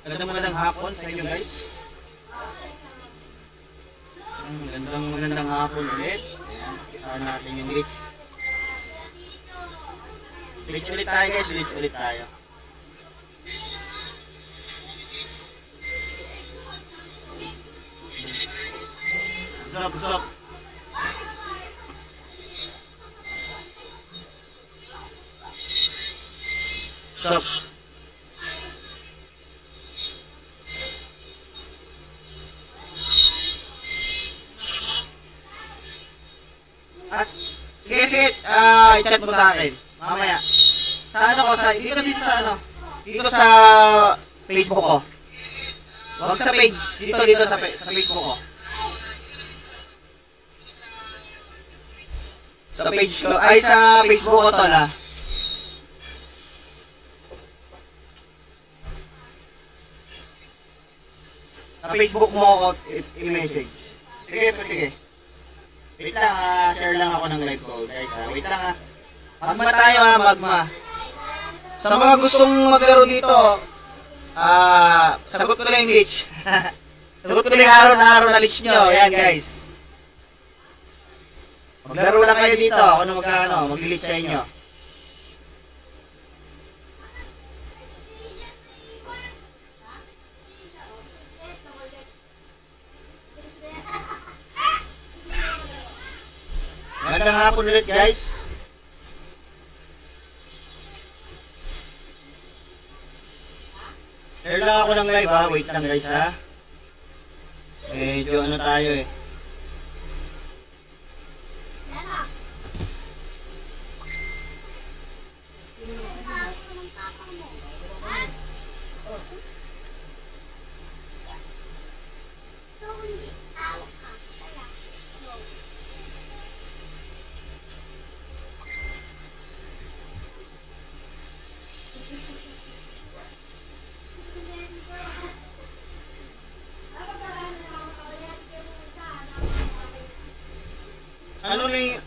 Magandang hapon sa inyo guys. Magandang hapon ulit. Ayan, isahan natin yung glitch. Glitch ulit tayo guys, glitch ulit tayo. Sup. Sige, i-chat mo sa akin mamaya. Sa ano ko, dito sa Facebook ko. Wag sa page, dito sa Facebook ko. Sa page ko, sa Facebook ko tol ha. Sa Facebook mo ako i-message. Sige. Wait lang, share lang ako ng live ko guys ha. Wait lang ha. Magma tayo ha, magma. Sa mga gustong maglaro dito, sagot ko lang yung glitch. Sagot ko lang yung araw na glitch nyo. Ayan guys. Maglaro lang kayo dito. Ako na mag-glitch sa inyo. Magandang hapon ulit guys. Share lang ako ng live ha. Wait lang guys ha. Medyo tayo eh. Ano na yung...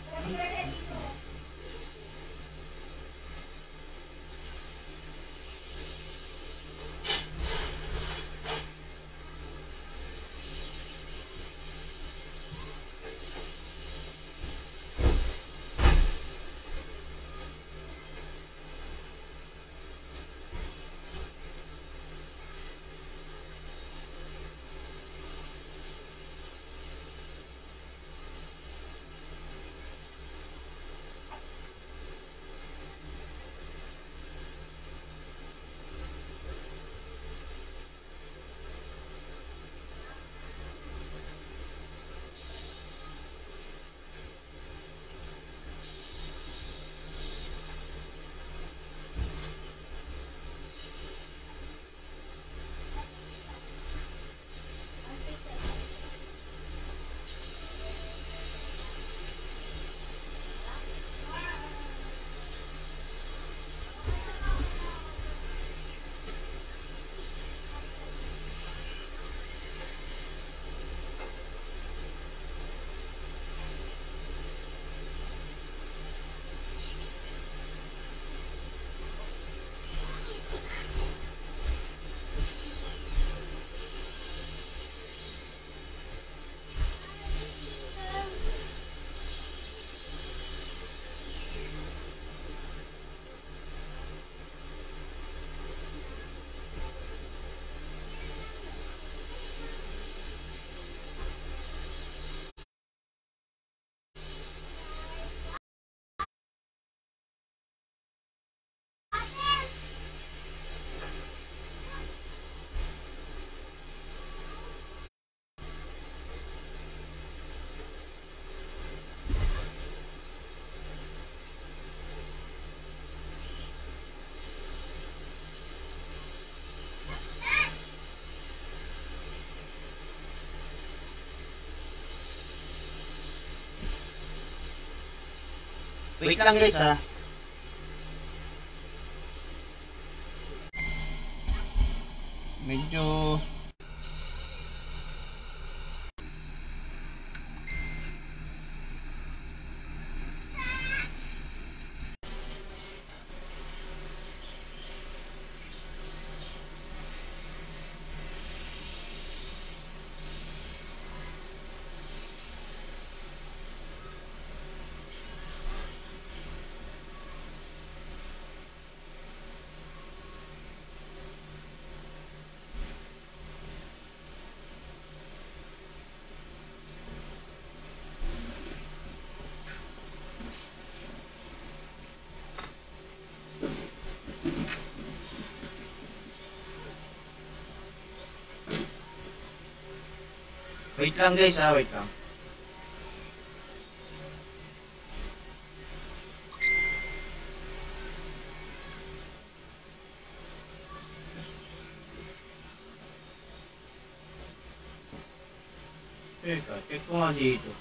Wait lang guys ha. Medyo Wait lang guys ha, wait lang. Teka, check ko nga dito.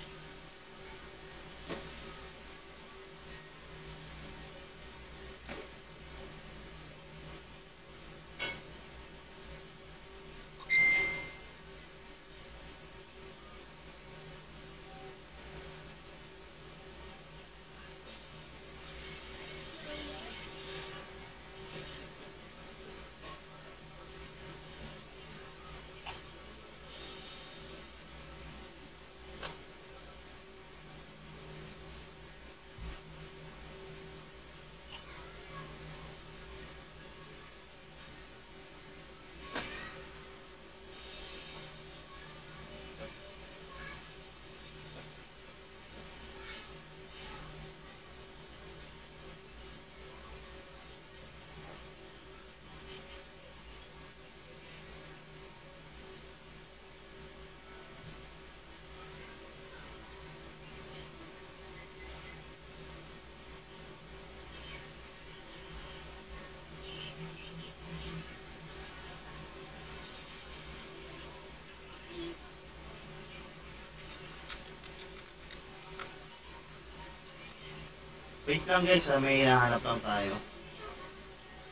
Wait lang guys ha, may hinahanap lang tayo.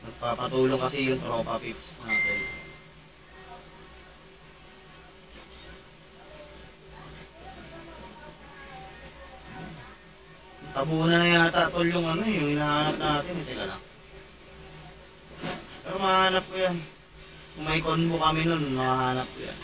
Nagpapatulong kasi yung tropa pips natin. Tabunan na yata tol yung ano yung hinahanap natin. Teka lang. Pero mahanap ko yan. Kung may convo kami nun, mahanap ko yan.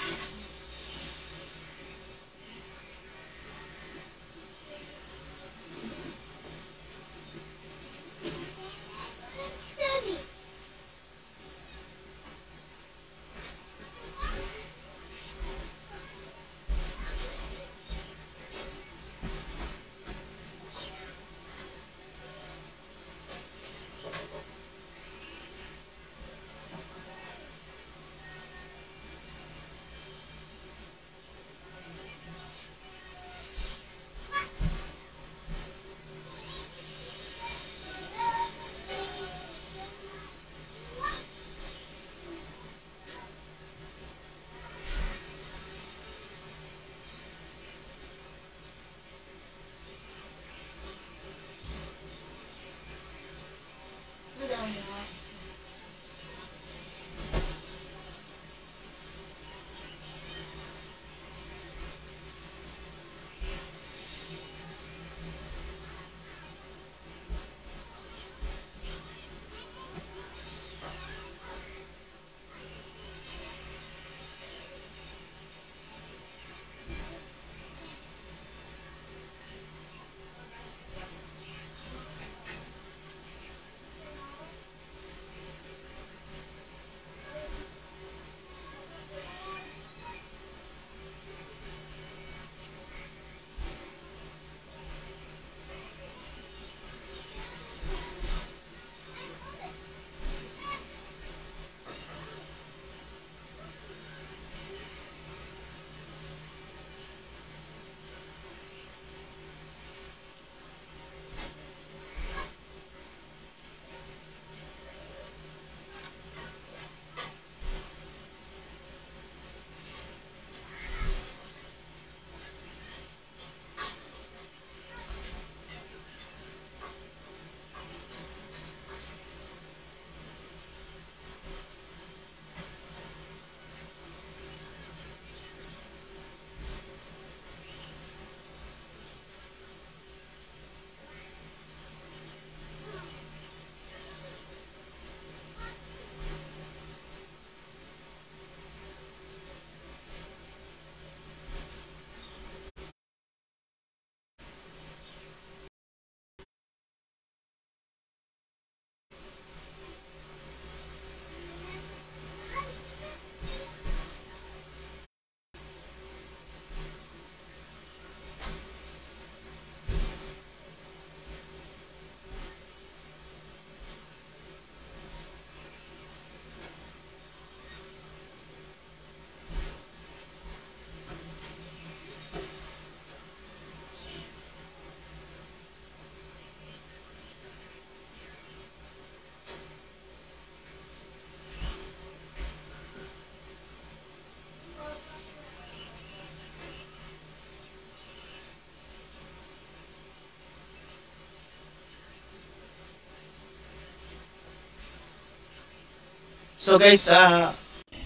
So guys,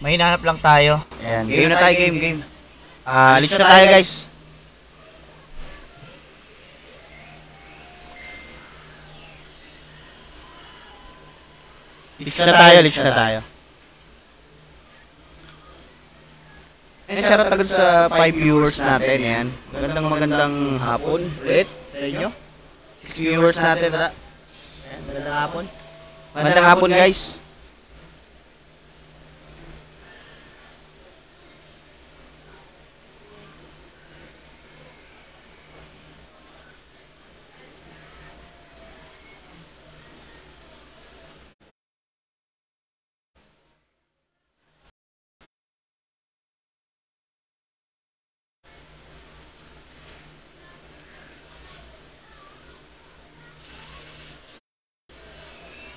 may hinahanap lang tayo. Ayan, game na tayo, game. Lich na tayo guys. Lich na tayo. Shoutout agad sa 5 viewers natin, yan. Magandang hapon ulit sa inyo. 6 viewers natin, wala. Ayan, magandang hapon. Magandang hapon guys.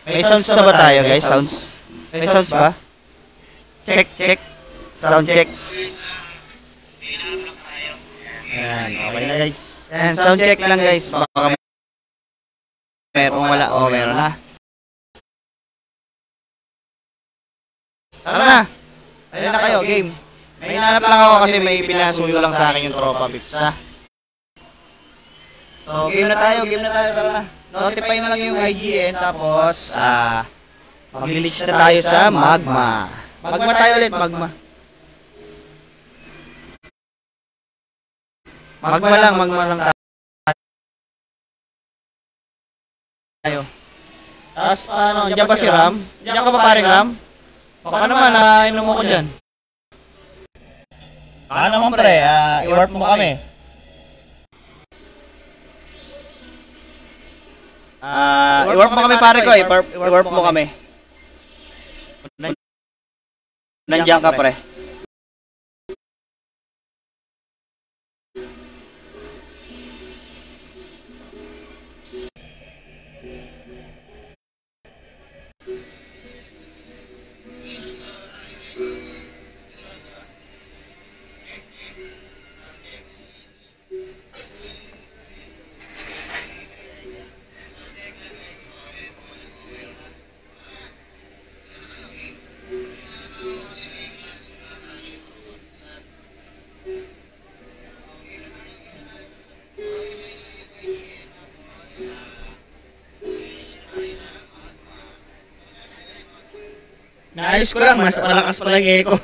May sounds na ba tayo guys? Sounds? May sounds ba? Check. Sound check. Ayan, okay na guys. Ayan, sound check lang guys. Baka meron wala. O, meron na. Tara na! Ayan na kayo, game. May hinanap lang ako kasi may pinasuyo lang sa akin yung tropa Pips ha. So, game na tayo, tara na. Notify na lang yung IGN, tapos, mag-release na tayo sa Magma. Magma tayo ulit, Magma. Magma lang tayo. Tapos, paano, diyan ba si Ram? Diyan ka ba paring Ram? Baka naman, inom mo ko dyan. Baka naman pre, i-warp mo kami. I-warp mo kami pare ko, i-warp mo kami. Nandiyan ka pre. Naayos ko lang, mas malakas pala yung echo.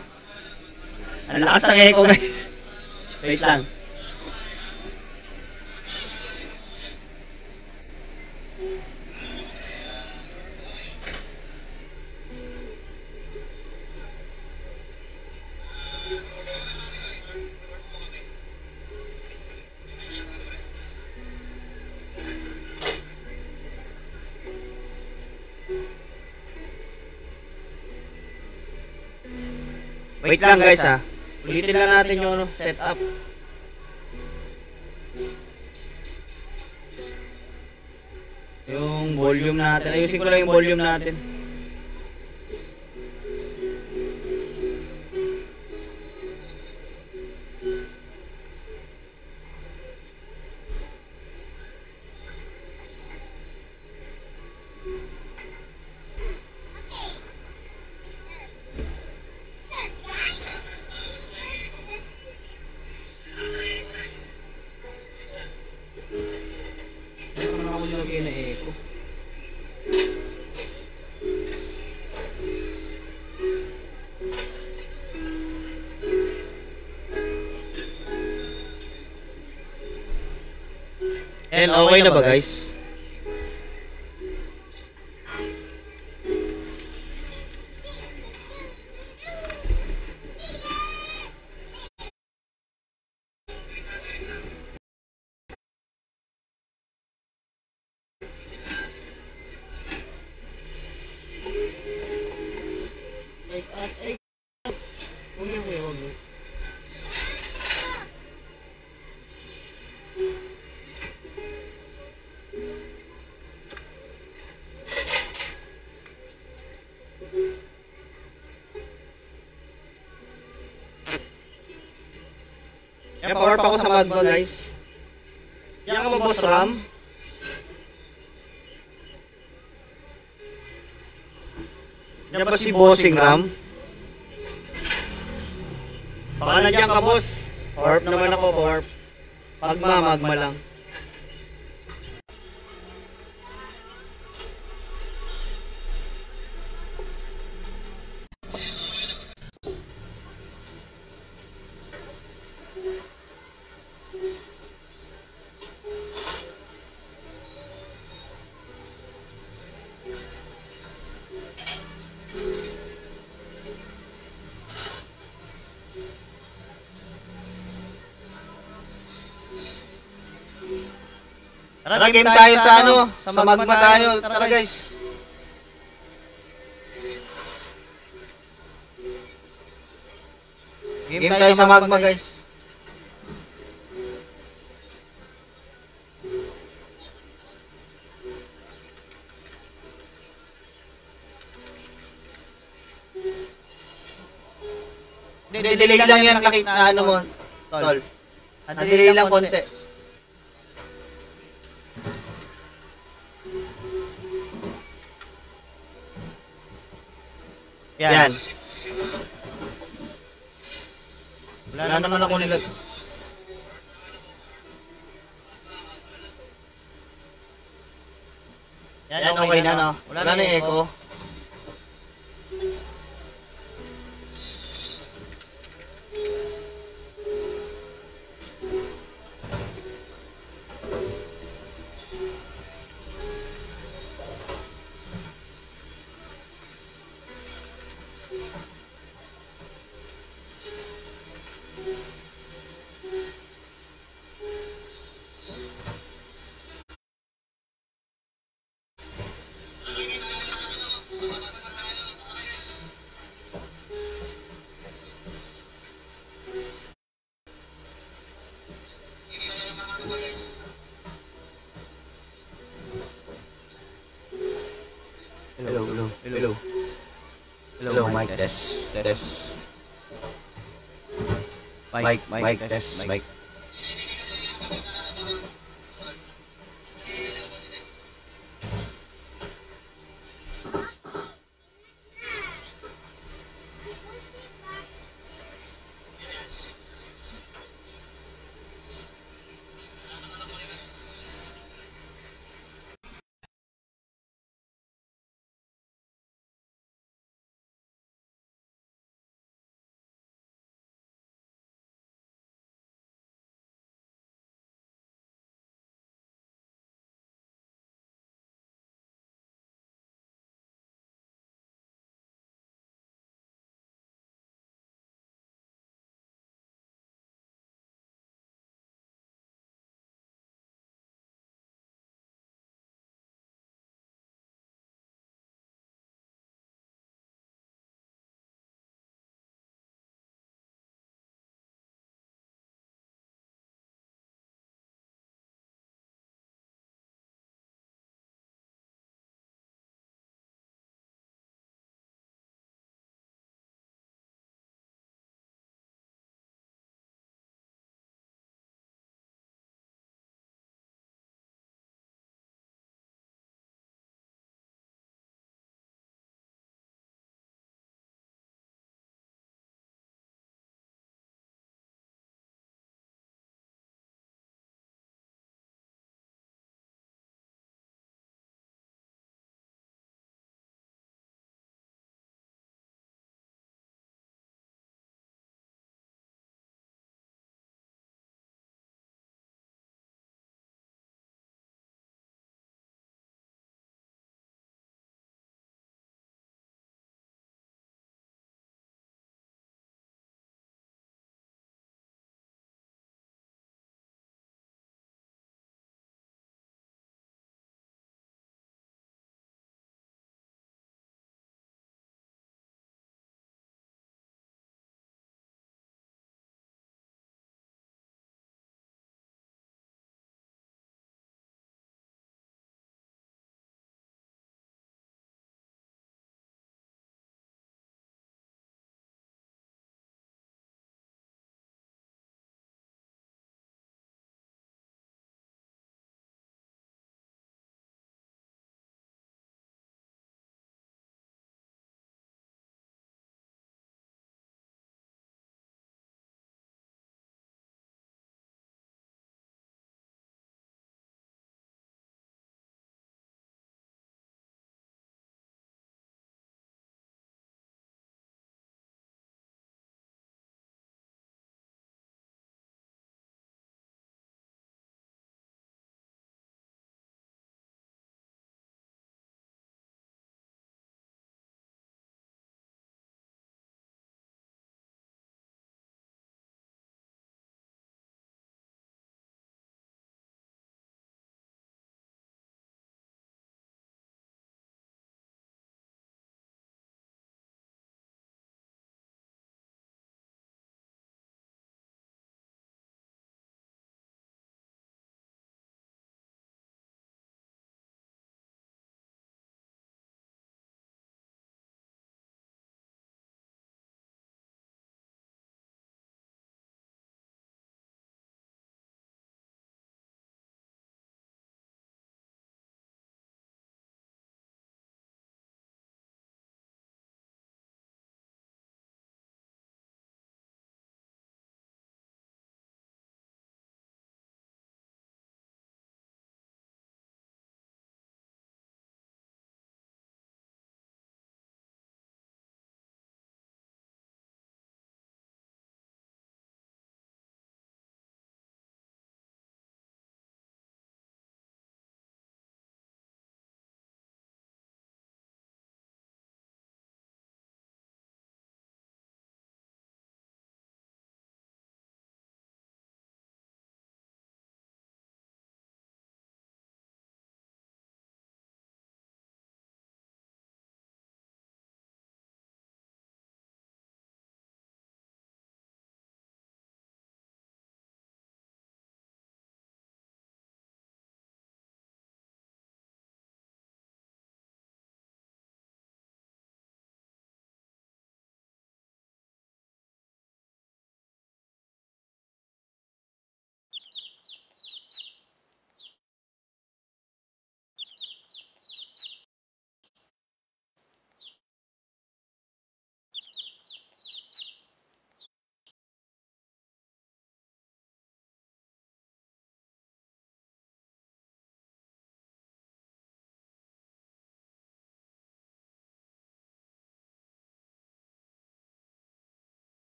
Ang lakas ng echo guys. Wait lang. Wait lang guys ha. Ulitin lang natin yung setup. Yung volume natin. Ayusin ko lang yung volume natin. And okay na ba guys? Kaya power pa ako sa Magma guys. Diyan ka ba boss Ram? Yan ba si Bossing Ram? Baka nandiyan ka, boss. Warp naman ako, warp. Magma lang. Tara, game tayo sa sa magma tayo. Tara guys. Game tayo sa magma guys. Delay lang yan nakita mo, tol. Delay lang konti. Yan. Wala naman ako nila. Yan, okay na, no? Wala na echo. Hello, mic test. Mic test, mic.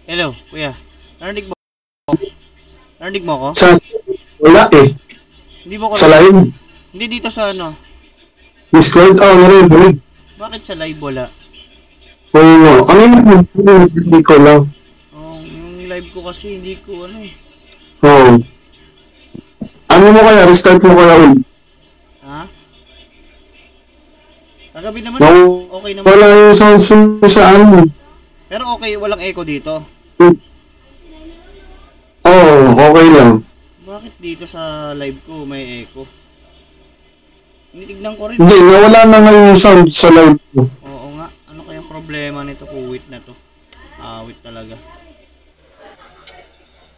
Hello, kuya. Narinig mo? Narinig mo ako? Wala eh. Hindi mo ko Sa live? Hindi dito sa ano. Discord? Narinig. Bakit sa live wala? Oo, hindi ko lang. Yung live ko kasi hindi ko ano eh. Oo. Ano mo kaya? Restart mo kaya ulit? Ha? Kagabi naman, No, okay naman. wala yung sounds mo sa ano. Pero okay, walang echo dito. Oo, okay lang. Bakit dito sa live ko may echo? Tinitignan ko rin. Hindi, nawala na nga yung sound sa live ko. Oo nga, ano kayang problema nito kuwit na to? Awit talaga.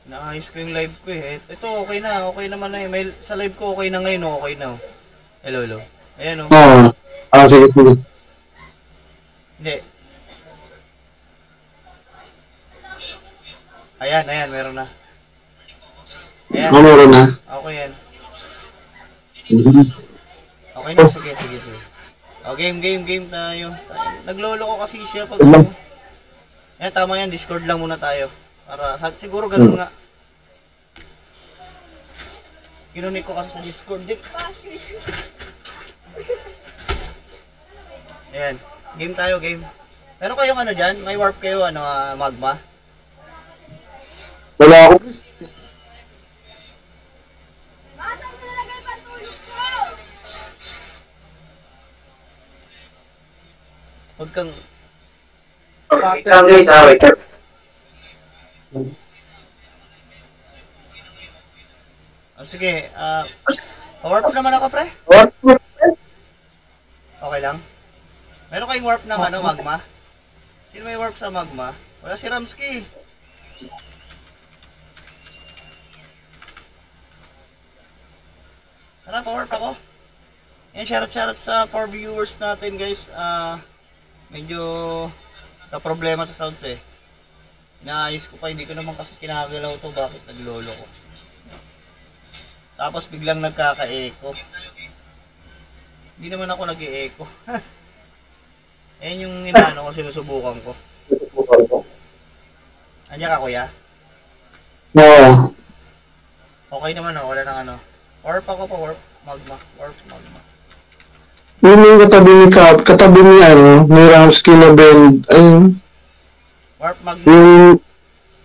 Naayos ko yung live ko eh. Ito okay na, okay naman na eh. May, sa live ko okay na ngayon, okay na oh. Hello, hello. Ayan oh. Oo. Sige. Hindi. Ayan, meron na. Ayan. Meron na. Okay yan. Okay na, sige. O, game tayo. Naglolo ko kasi siya pag ano. Ayan, tama yan, Discord lang muna tayo. Para, siguro ganun nga. Kinunik ko kasi sa Discord din. Ayan, game tayo, game. Meron kayong ano dyan? May warp kayo, ano, magma? Wala ako. Huwag kang... Wait. Sige, warp naman ako, pre? Okay lang? Meron kayong warp ng ano, magma? Sino may warp sa magma? Wala si Ramsky. Tara, pa-warp ako. Yan, shoutout sa 4 viewers natin, guys. Medyo na problema sa sounds eh. Inaayos ko pa, hindi ko naman kasi kinagalaw to. Bakit naglolo ko? Tapos biglang nagkaka-echo. Hindi naman ako nag-e-echo. Ayan yung inaano ko, sinusubukan ko. Andiyan ka, kuya? Oo. Okay naman wala nang ano. Warp ako pa, warp magma. Yun yung katabi ni ano, may Ramsky na bend, ayun. Warp magma.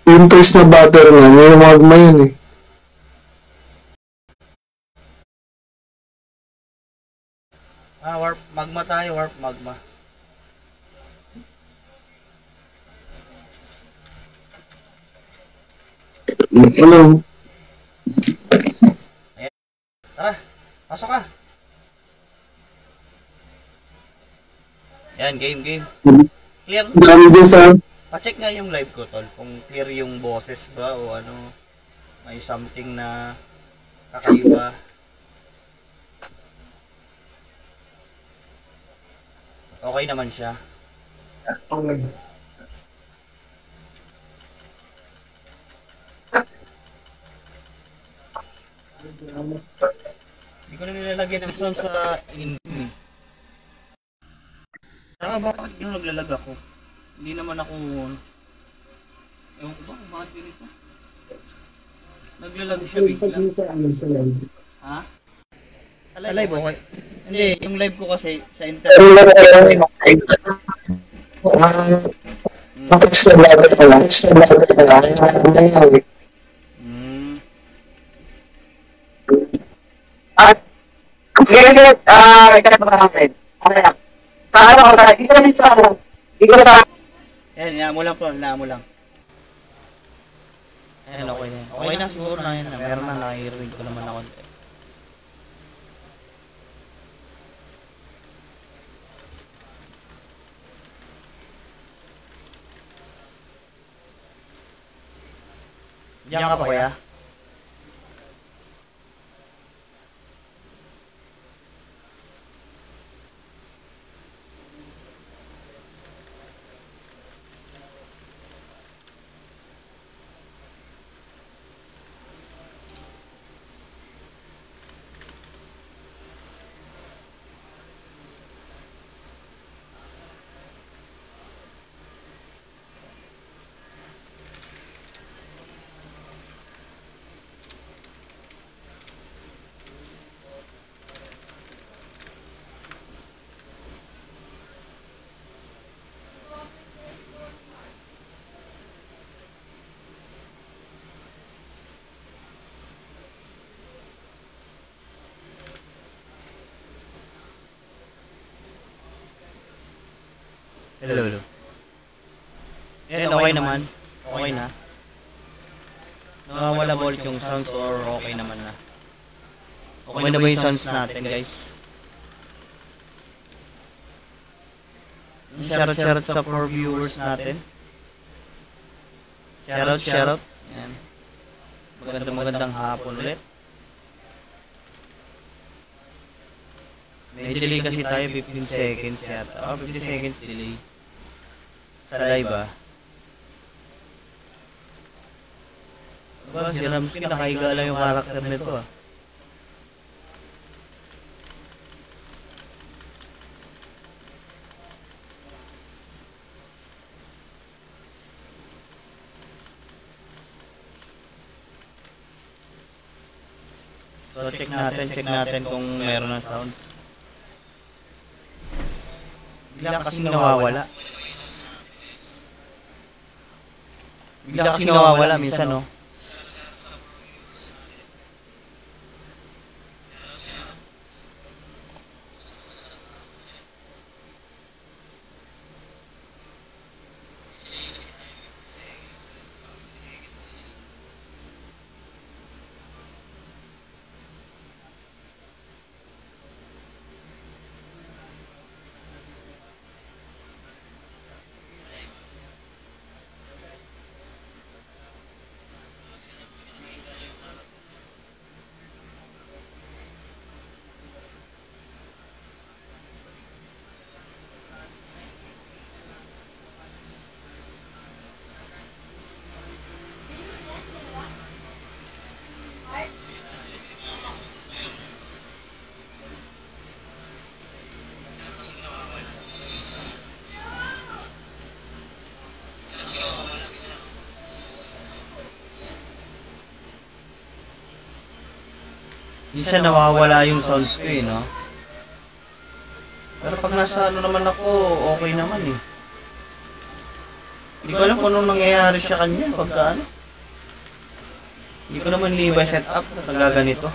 Yung place na butter na, yung magma yun eh. Warp magma tayo, warp magma. Ano? Ayan. Tara, pasok ka. Ayan, game. Clear. Dami din sa... Pa-check nga yung live ko, tol. Kung clear yung boses ba o ano, may something na kakaiba. Okay naman siya. Hindi ko na nilalagyan ng sound sa in-game. Saka bakit yung naglalag ako? Hindi naman ako... Ewan ko ba kung bakit ganito? Naglalag siya bigla. Ha? Sa live okay? Hindi, yung live ko kasi sa internet. Ayan, inaamo lang. Ayan, okay na. Okay na siguro na yan. Meron na, nakirinig ko naman ako. Diyan ka pa kuya? Hello. Yan, okay naman. Okay na. Nawawala ba ulit yung sounds or okay naman na? Okay na ba yung sounds natin, guys? Shoutout sa 4 viewers natin. Shoutout. Yan. Magandang hapon ulit. May delay kasi tayo, 15 seconds yata. 15 seconds delay. Sa live Diba, si Ramsky nakahiga lang yung karakter nito So check natin kung meron ng sounds. Bigla kasing nawawala. Minsan no. Minsan nawawala yung sounds ko no? Pero pag nasa naman ako, okay naman Hindi ko alam kung anong nangyayari sa kanya pagka Hindi ko naman liba set up na ganito.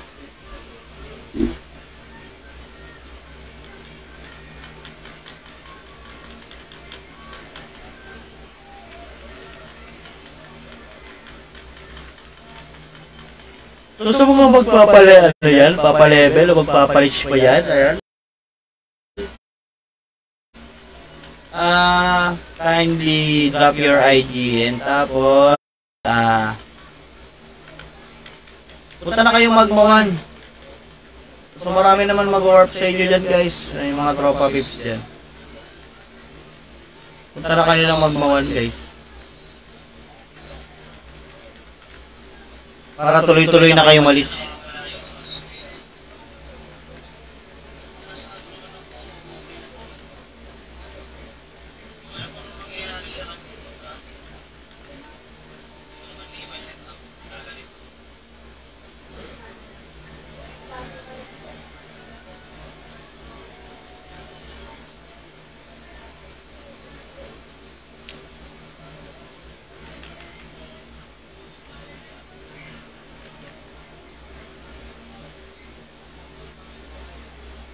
So sa mga papalevel o magpapareach pa yan, ayan. Kindly drop your ID and tapos, punta na kayong magmawan. So marami naman mag-warp sa inyo dyan guys, yung mga tropa pips dyan. Punta na kayo ng magmawan guys. Para tuloy-tuloy na kayo malich.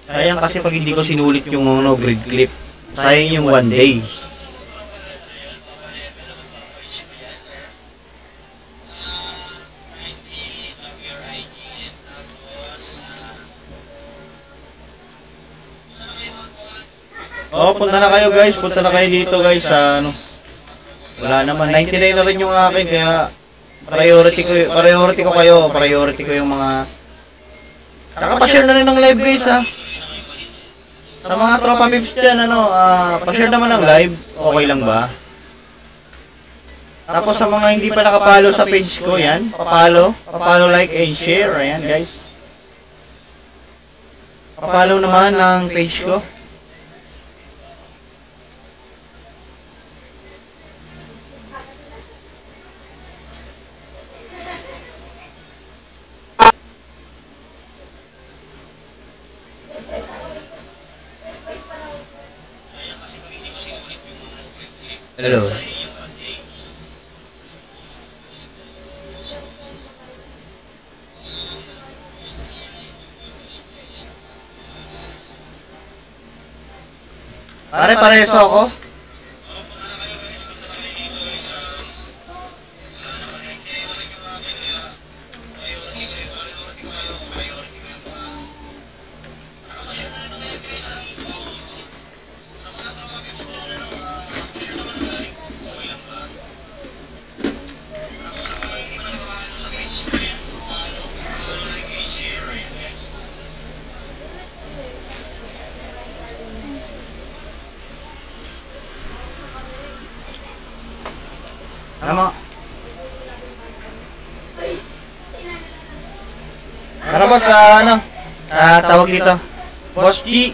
Sayang kasi pag hindi ko sinulit yung grid clip. Sayang yung 1 day. Punta na kayo guys. Punta na kayo dito guys. Wala naman. 99 na rin yung akin. Kaya priority ko yung mga... Saka pa-share na rin ng live guys Sa mga tropa pips dyan, pa-share naman ng live, okay lang ba? Tapos sa mga hindi pa nakapalo sa page ko, yan, papalo, like and share, ayan guys. Papalo naman ng page ko. Hello. Pare-pareso ako. Ano mo? Tara boss, ano? Tawag dito. Boss G.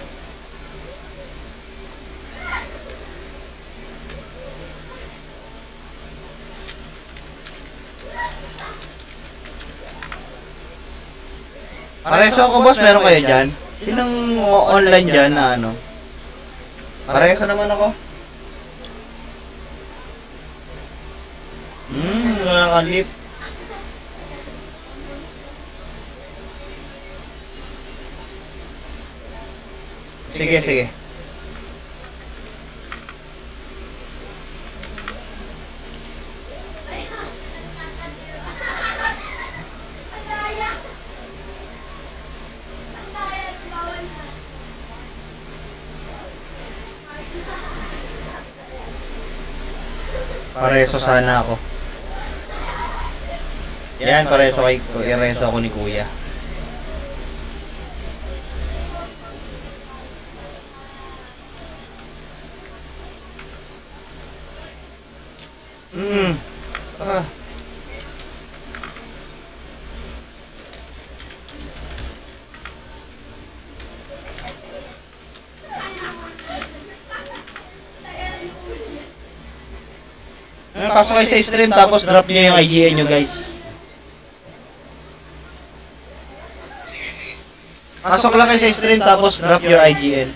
Pareso ako boss, meron kayo dyan? Sinong online dyan na ano? Pareso naman ako. Wala kang lip. Sige, sige. Pareso sana ako. Yan, pareso kay Ireso ako ni Kuya. Ah. Pasok kayo sa stream tapos drop nyo yung IGN nyo guys. Pasok lang kayo sa stream tapos drop your IGN.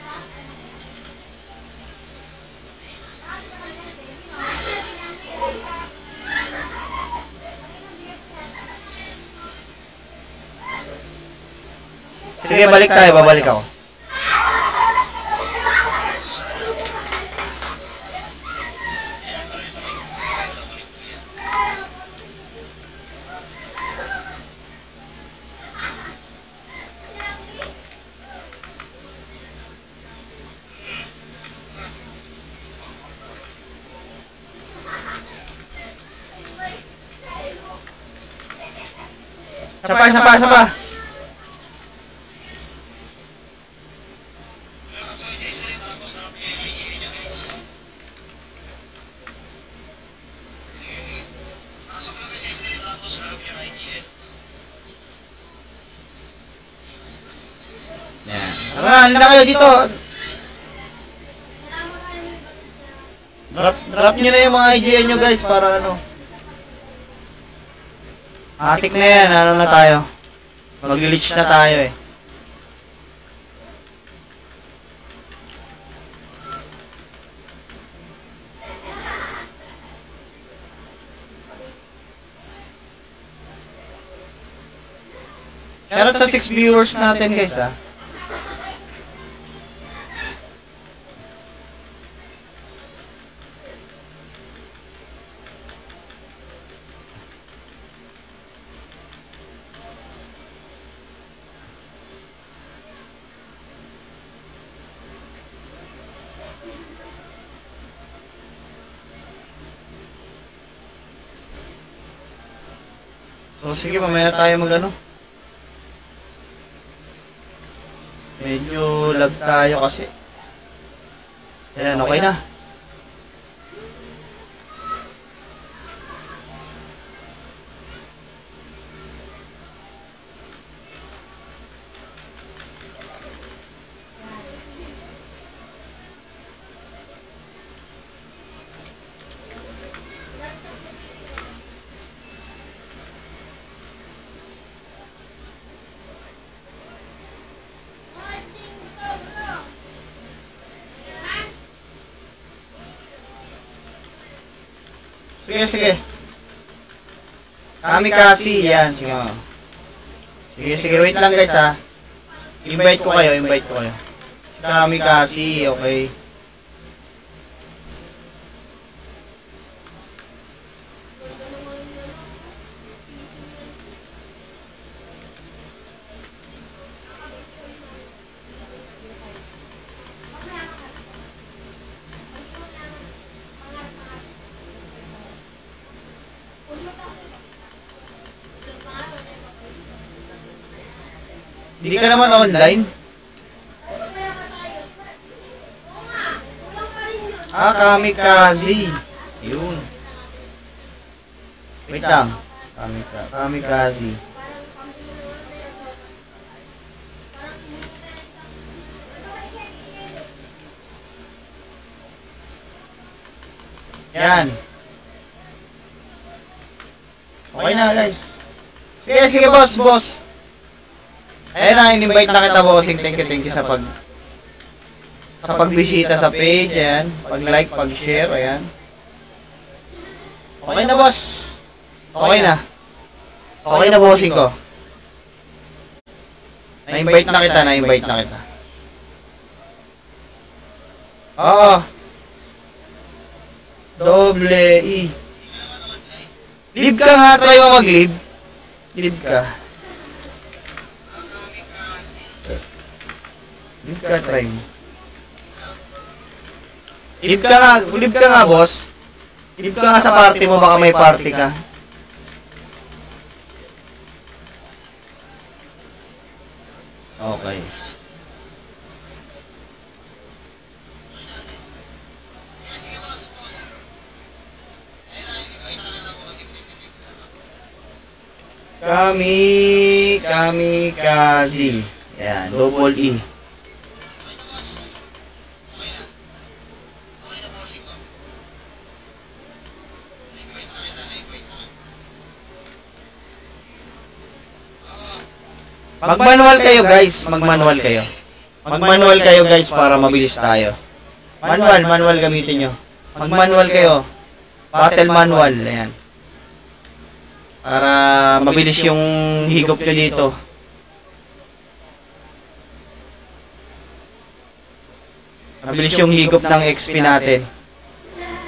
Sige, balik tayo, babalik ako. Sapa. Halina kayo dito. Drop nyo na yung mga IGN nyo guys para ano. Atik na yan, ano na tayo. Mag-glitch na tayo eh. Shoutout sa 6 viewers natin guys ah. So sige, mamaya na tayo mag ano. Medyo lag tayo kasi. Ayan, okay na. Sige. Kamikasi, yan. Sige mo. Sige, wait lang guys ha. Invite ko kayo. Kamikasi, okay. Hindi ka naman online? Kamikaze. Yun. Wait lang. Kamikaze. Yan. Okay na, guys. Sige, boss. Ayan na, in-invite na kita, bossing. Thank you sa pagbisita sa page, ayan. Pag-like, pag-share, ayan. Okay na, boss. Okay na, bossing ko. Na-invite na kita. Oo. Doble E. Live ka nga, try mo mag-live. Live ka, try mo. Live ka nga, boss. Live ka nga sa party mo, baka may party ka. Okay. Kamikaze. Yan, double E. Mag-manual kayo, guys. Mag-manual kayo, guys, para mabilis tayo. Manual gamitin nyo. Mag-manual kayo. Battle manual. Ayan. Para mabilis yung higop nyo dito. Mabilis yung higop ng XP natin.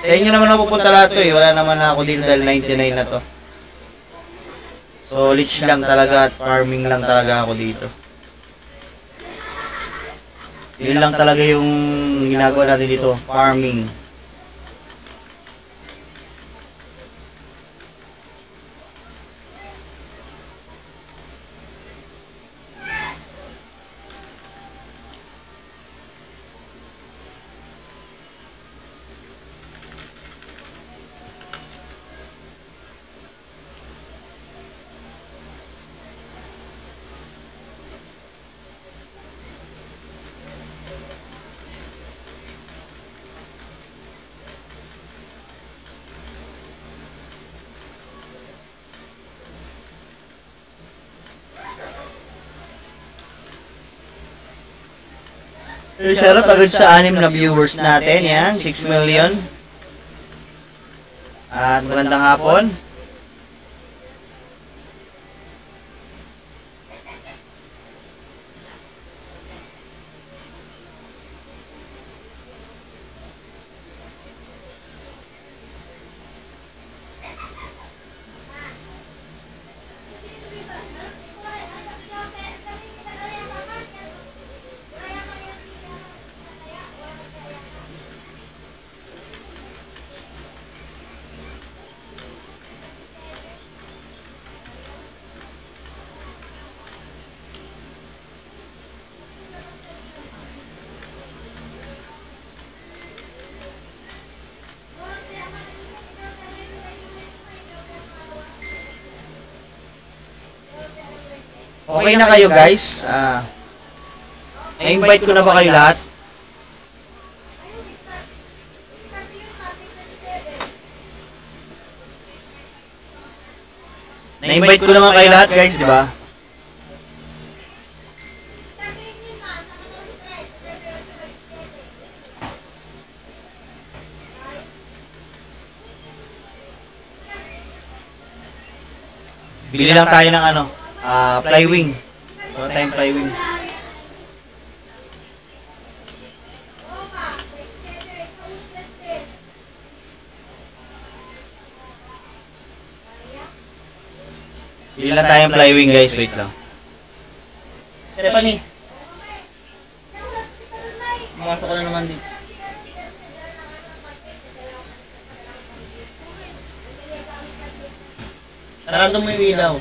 Sa inyo naman napupunta lahat to eh. Wala naman ako dito dahil 99 na to. So, leech lang talaga at farming lang talaga ako dito. Yun lang talaga yung ginagawa natin dito. Farming. Shoutout agad sa 6 na viewers natin, yan, 6 million. At magandang hapon. Okay na kayo, guys. Na-invite ko na ba kayo lahat? Na-invite ko naman kayo lahat, guys, di ba? Bili lang tayo ng ano, flywing. Wala tayong flywing. Bili lang tayong flywing, guys. Wait lang. Stephanie. Pumasok ko na naman dito. Sarado mo yung ilaw.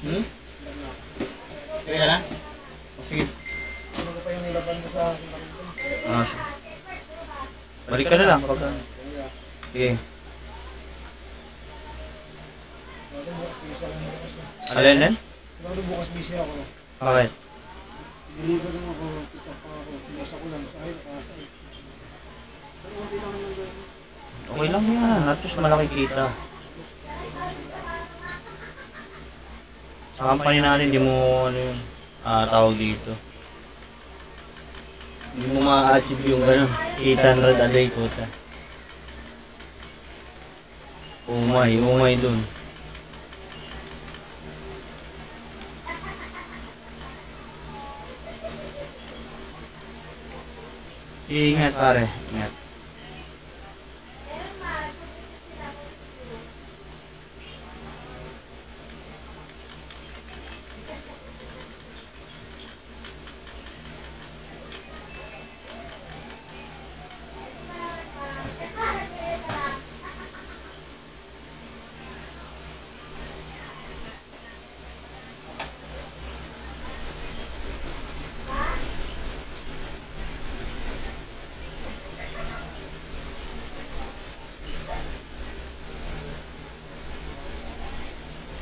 Hmm? Kaya na? O, sige. Ano pa yung nilaban mo sa akin? Ah, sige. Balik ka na lang pag sige. Alin din? Lalo bukas busy ako. Bakit? Deliver lang ako, pick up ako. Pinasa ko lang sa akin, nakasay. Pero hindi lang naman gawin. Okay lang yan. At least malaki kita. Sa company natin, hindi mo ano yun, tawag dito. Hindi mo ma-achieve yung gano'n. 800 a day quota. Umay dun. Ingat pare, ingat.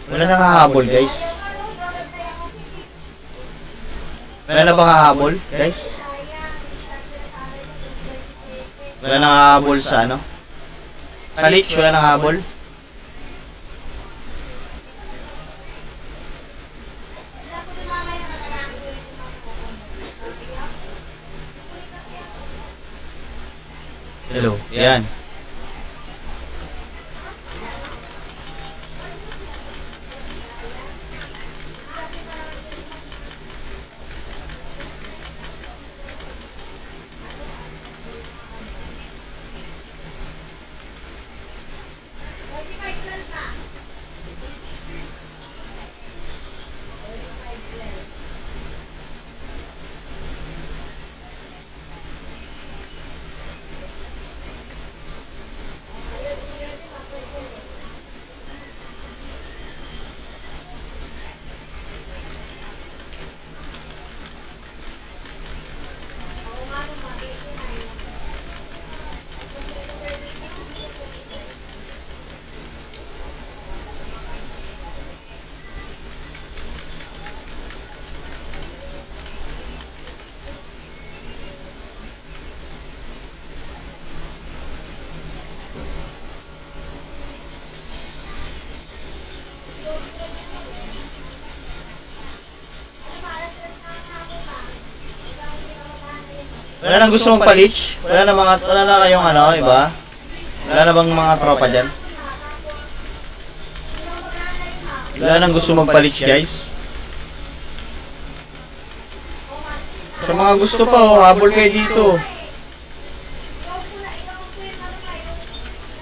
Wala na kahabol guys. Wala na bang hahabol guys? Wala na hahabol sa ano? Sa Lich, wala na hahabol? Hello, yan. Wala nang gusto mong palich? Wala na kayong ano, iba? Wala na bang mga tropa dyan? Wala nang gusto magpalich guys? Sa mga gusto pa, habol kayo dito.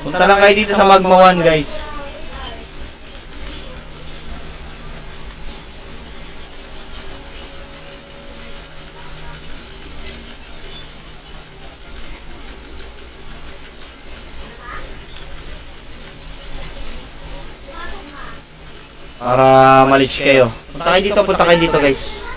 Punta lang kayo dito sa Magma 1 guys. Para malich kayo. Punta kayo dito guys.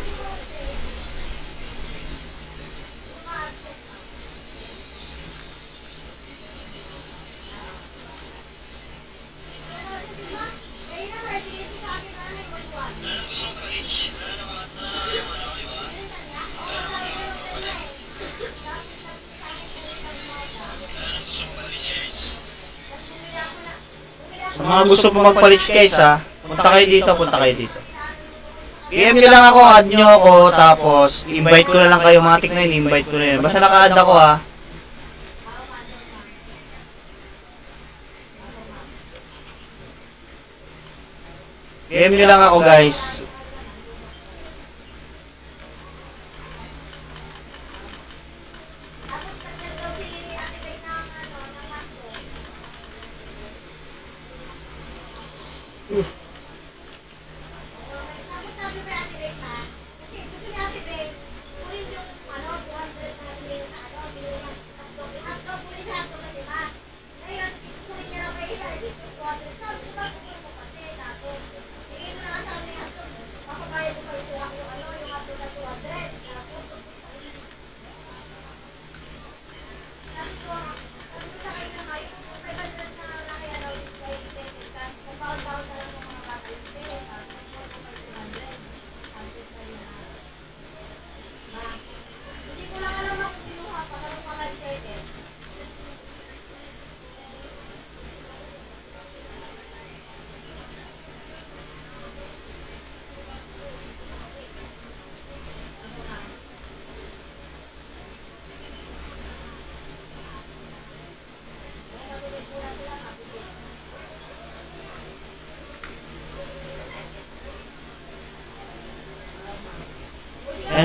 Sa mga gusto po magpalich guys ha, punta kayo dito. PM nyo lang ako, add nyo ako, tapos invite ko na lang kayo, mga tikna yun, invite ko na yun. Basta naka-add ako ha. PM nyo lang ako guys.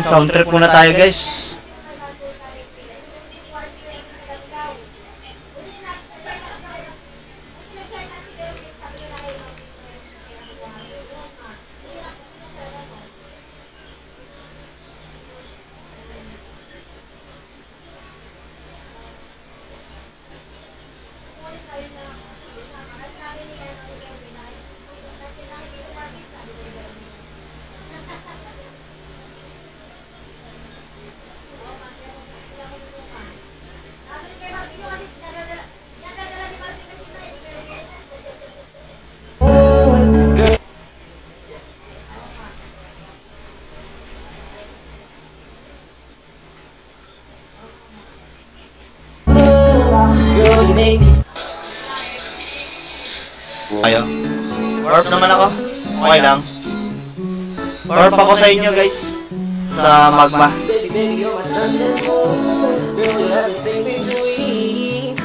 Ayan, sound trip muna tayo guys. Ayo. Warp naman ako. Okay lang. Warp ako sa inyo guys. Sa magma.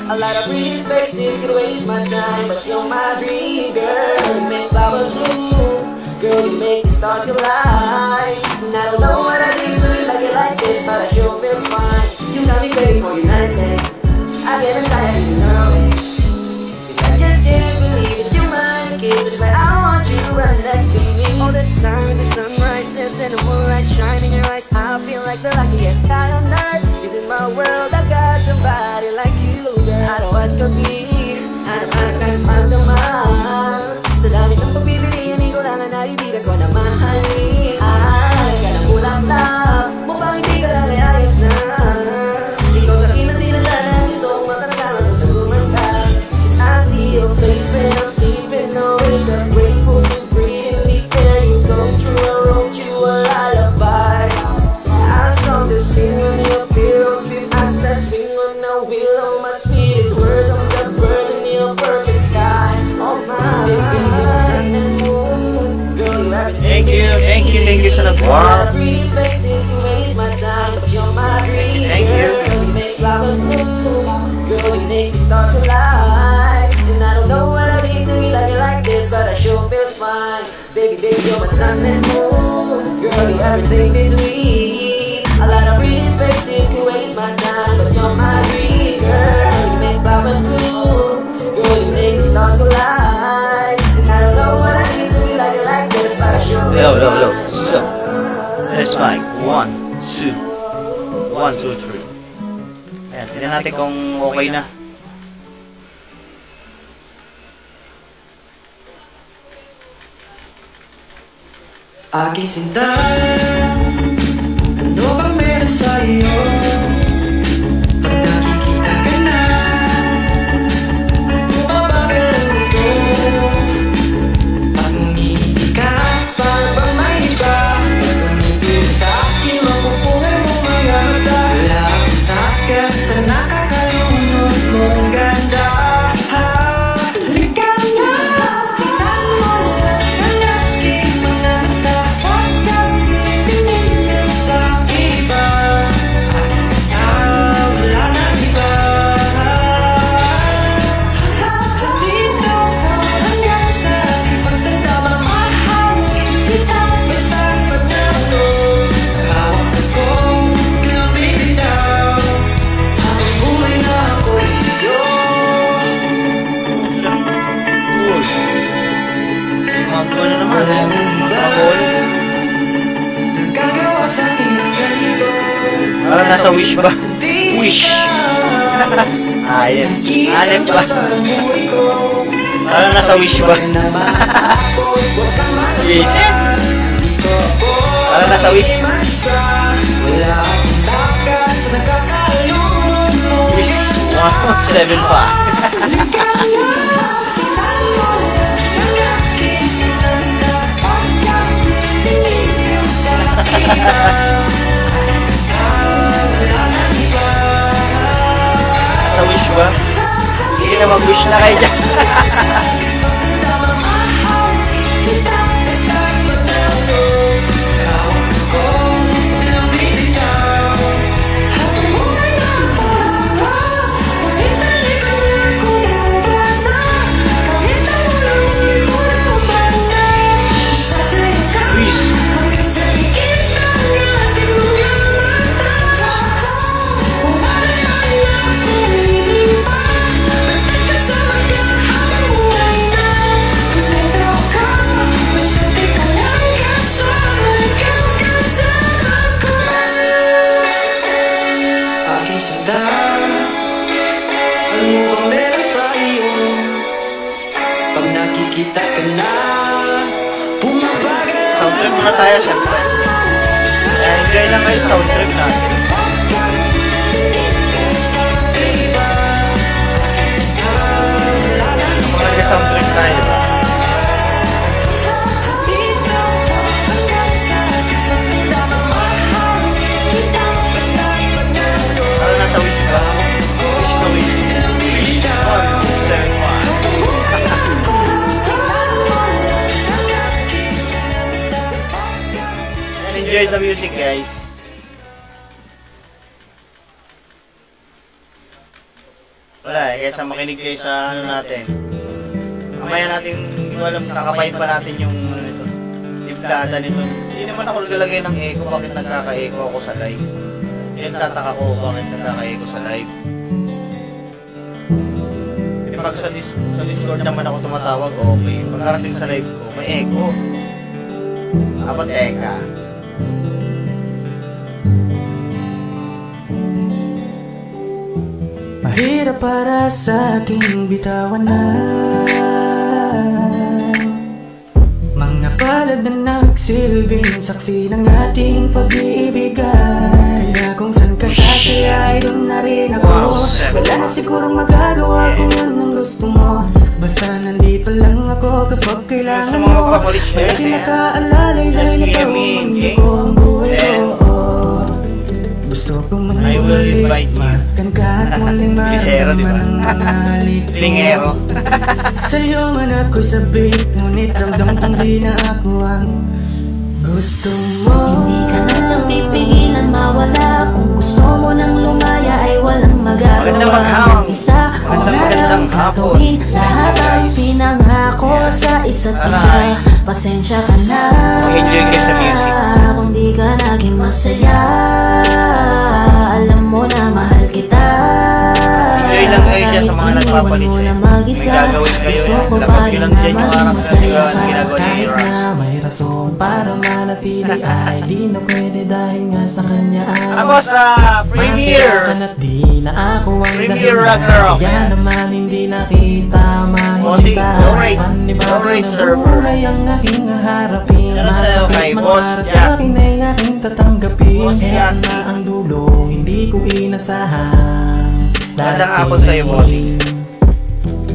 A lot of pretty faces could waste my time, but you're my dream girl. You make flowers bloom, girl. You make the stars collide. And I don't know what I did to you like this, but I sure feels fine. You got me ready for your night, man. I get inside you know it. 'Cause I just can't believe that you're mine. Kid, that's why I want you right next to me all the time. When the sun rises and the moonlight shining in your eyes, I feel like the luckiest guy on earth. 'Cause in my world I got somebody like you. I don't want to be, I don't want to magdamag. Sa dami ng pagbibili, hindi ko lang ang naibigan ko na mahalin. Ay, ka ng bulaklak, mukhang hindi ka lang ay ayos na. Ikaw sa akin ang tinadala, gusto kong makasama nung sa lumangka. 'Cause I see your face when I'm sleeping, no wake up, grateful to breathe in the air you flow through. I wrote you a lullaby. I saw the sing on your pillow, sweet as a swing on a willow. My sweetest words on the birds in your perfect sky. Oh my baby, you're sun and moon. Girl, you're everything. Thank you sa nag-warp. Pretty faces can waste my time, but you're my dream. Thank you. Girl, you make flowers bloom. Girl, you make the stars collide. And I don't know what I did to you like this, but I sure feels fine. Baby, you're my sun and moon. Girl, you're everything between. A lot of pretty faces can waste my time, but you're my dream girl. You make flowers bloom. Girl, you make the stars collide. And I don't know what I did to you like this, but I sure feels fine. So, let's mic. 1, 2. 1, 2, 3. Ayan, tignan natin kung okay na. Aking sinta, ano bang meron sa'yo? Pag nakikita ka na, bumabagal ang mundo. Pag ngumingiti ka, para bang may iba? Pag tumitingin sa'kin, mapupungan mo mga mata. Wala akong takas na nakakalunod mong ganda. Parang nasa wish ba? Wish! Ayun. Anim ba? Parang nasa wish ba? Yes. Parang nasa wish. Wish 175. Sa wish ba? Hindi na mag-wish na kayo dyan. na tayo, syempre. Kaya enjoy lang kayo sa road trip natin. Mga sound trip tayo, diba? Ano nasa wish ba? Wish na wish. Wish 171. Enjoy the music, guys. Wala eh, kaysa makinig kayo sa ano natin. Mamaya natin, hindi ko alam, kakapain pa natin yung ano nito, timplada nito. Hindi naman ako lalagay ng echo, bakit nagkaka-echo ako sa live. Yan tataka ko, bakit nagkaka-echo sa live. Kasi pag sa Discord naman ako tumatawag, okay. Pagkarating sa live ko, may echo. Dapat eka. Mahirap para sa aking bitawan na mga palad na nagsilbing saksi ng ating pag-iibigan. Kaya kung saan ka sasaya ay doon na rin ako. Wala na sigurong magagawa kung anong gusto mo. Basta nandito lang ako kapag kailangan mo. Wala din nakaalalay dahil ikaw ang mundo ko, ang buhay ko. Gusto ko man bumalik, kan ka at muling maramdaman ang mga Lingero. Sa'yo man ako'y sabik, ngunit ramdam kong di na ako ang gusto mo. Hindi ka na lang pipigilan mawala. Kung gusto mo nang lumaya ay walang magagawa. Isa ko na lang gagawin lahat ang pinangako sa isa't isa. Pasensya ka na kung di ka naging masaya. Alam mo na mahal kita. Enjoy lang kayo dyan sa mga nagpapalit siya. May gagawin kayo yan. Lapag nyo lang dyan yung harap sa ginagawa niyo yung Rams. May rason para manatili ay di na pwede dahil nga sa kanya ay Ako sa Premier Ragnarok. Kaya naman hindi nakita mahita. Alright server. Ang aking harapin. Yan sa'yo kay Boss Para Jack. sa akin ay aking tatanggapin. Boss Jack. Na ang dulo hindi ko inasahan. Magandang hapon sa'yo, Bossy.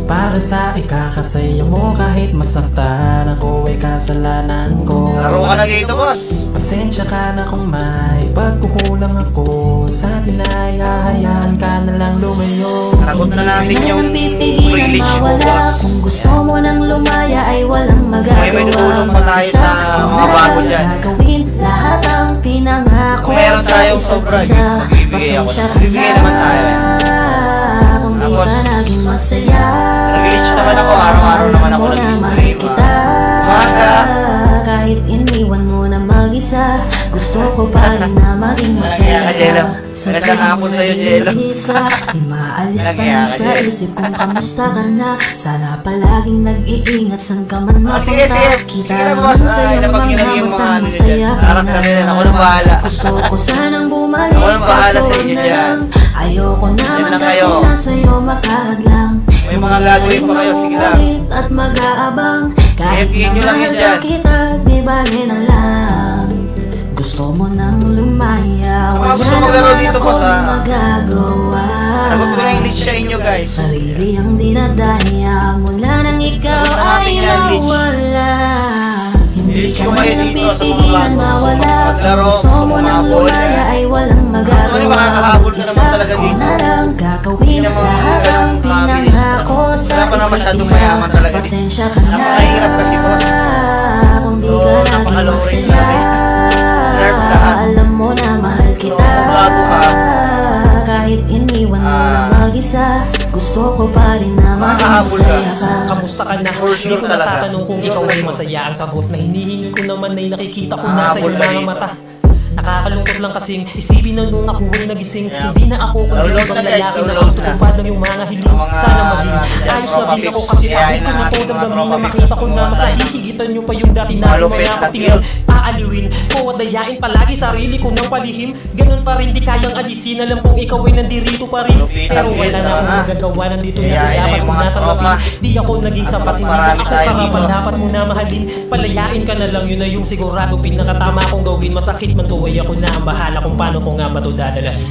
Para sa ikakasaya mo kahit masaktan ako ay kasalanan ko. Laro ka na dito, boss. Pasensya ka na kung may pagkukulang ako. Sa atin ay hahayaan ka na lang lumayo. Sagot na natin yung privilege mo, boss. Kung gusto mo nang lumaya ay walang magagawa. May tulong pa tayo sa mga bago dyan. Gagawin lahat ang pinangako. Kung meron tayong sobra, magbibigay ako. Magbibigay naman tayo. Tapos, nag-glitch naman ako. Araw-araw naman ako nag-stream. Umaga. Kahit iniwan mo na mag-isa, gusto ko pa rin na maging masaya. Magandang hapon sa'yo, Jello. Di maalis lang sa isip kung kamusta ka na. Sana palaging nag-iingat saan ka man Sige, mapunta. sige na, boss. Napag-inag yung mga ano nyo dyan. Harap na rin. Ako na bahala. Gusto ko sanang bumalik. Ako na bahala sa inyo dyan. Ayoko naman kasi na sa'yo makahadlang. May mga gagawin pa kayo, sige lang. At mag-aabang kahit FK nyo lang yan dyan. kita, di bali na lang. Gusto mo nang lumaya, Mga wala gusto maglaro naman dito, akong boss, ha? magagawa. Sagot ko na yung glitch sa inyo, guys. Sarili ang dinadaya mula nang ikaw Sagot na natin ay yan, glitch. mawala. Hindi Glitch ka ko na kayo dito sa mga napipigilan bago. mawala. Maglaro, Kung gusto mo sa mga nang ball, lumaya ay walang magagawa. Ano, makakahabol ka naman talaga Isa ko dito. na lang gagawin Hindi naman lahat ang mabilis. pinangako sa Wala pa naman isa't masyadong isa. mayaman talaga dito. Pasensya ka na Napakahirap kasi, boss. kung di So, ka naging napakaloring masaya. namin. Nerve lahat. Alam mo na mahal kita. So, bago ka. Kahit iniwan mo na mag-isa, gusto ko pa rin na maging Makakahabol ka. masaya ka. Kamusta ka na? For sure Hindi ko talaga. natatanong kung ikaw ay masaya. Ang sagot na hinihingi ko naman ay nakikita ko na sa Makakahabol iyong ka mga dito. mata. Nakakalungkot lang kasing isipin na nung ako ay nagising, hindi na ako kundi ibang lalaki na pagtutupad ng yung mga hiling. Sana maging ayos na din ako kasi pahit ko na to damdamin na makita ko na mas nahihigitan nyo pa yung dati na mga patingin. Aaliwin ko at dayain palagi sarili ko ng palihim. Ganun pa rin di kayang alisin, alam kong ikaw ay nandirito pa rin. Pero wala na akong magagawa, nandito na dapat kong natanggapin. Di ako naging sapat, hindi na ako karapat, dapat mo na mahalin. Palayain ka na lang, yun na yung sigurado pinakatama kong gawin. Masakit man tuway ako na ang bahala kung paano ko nga matudadalahin.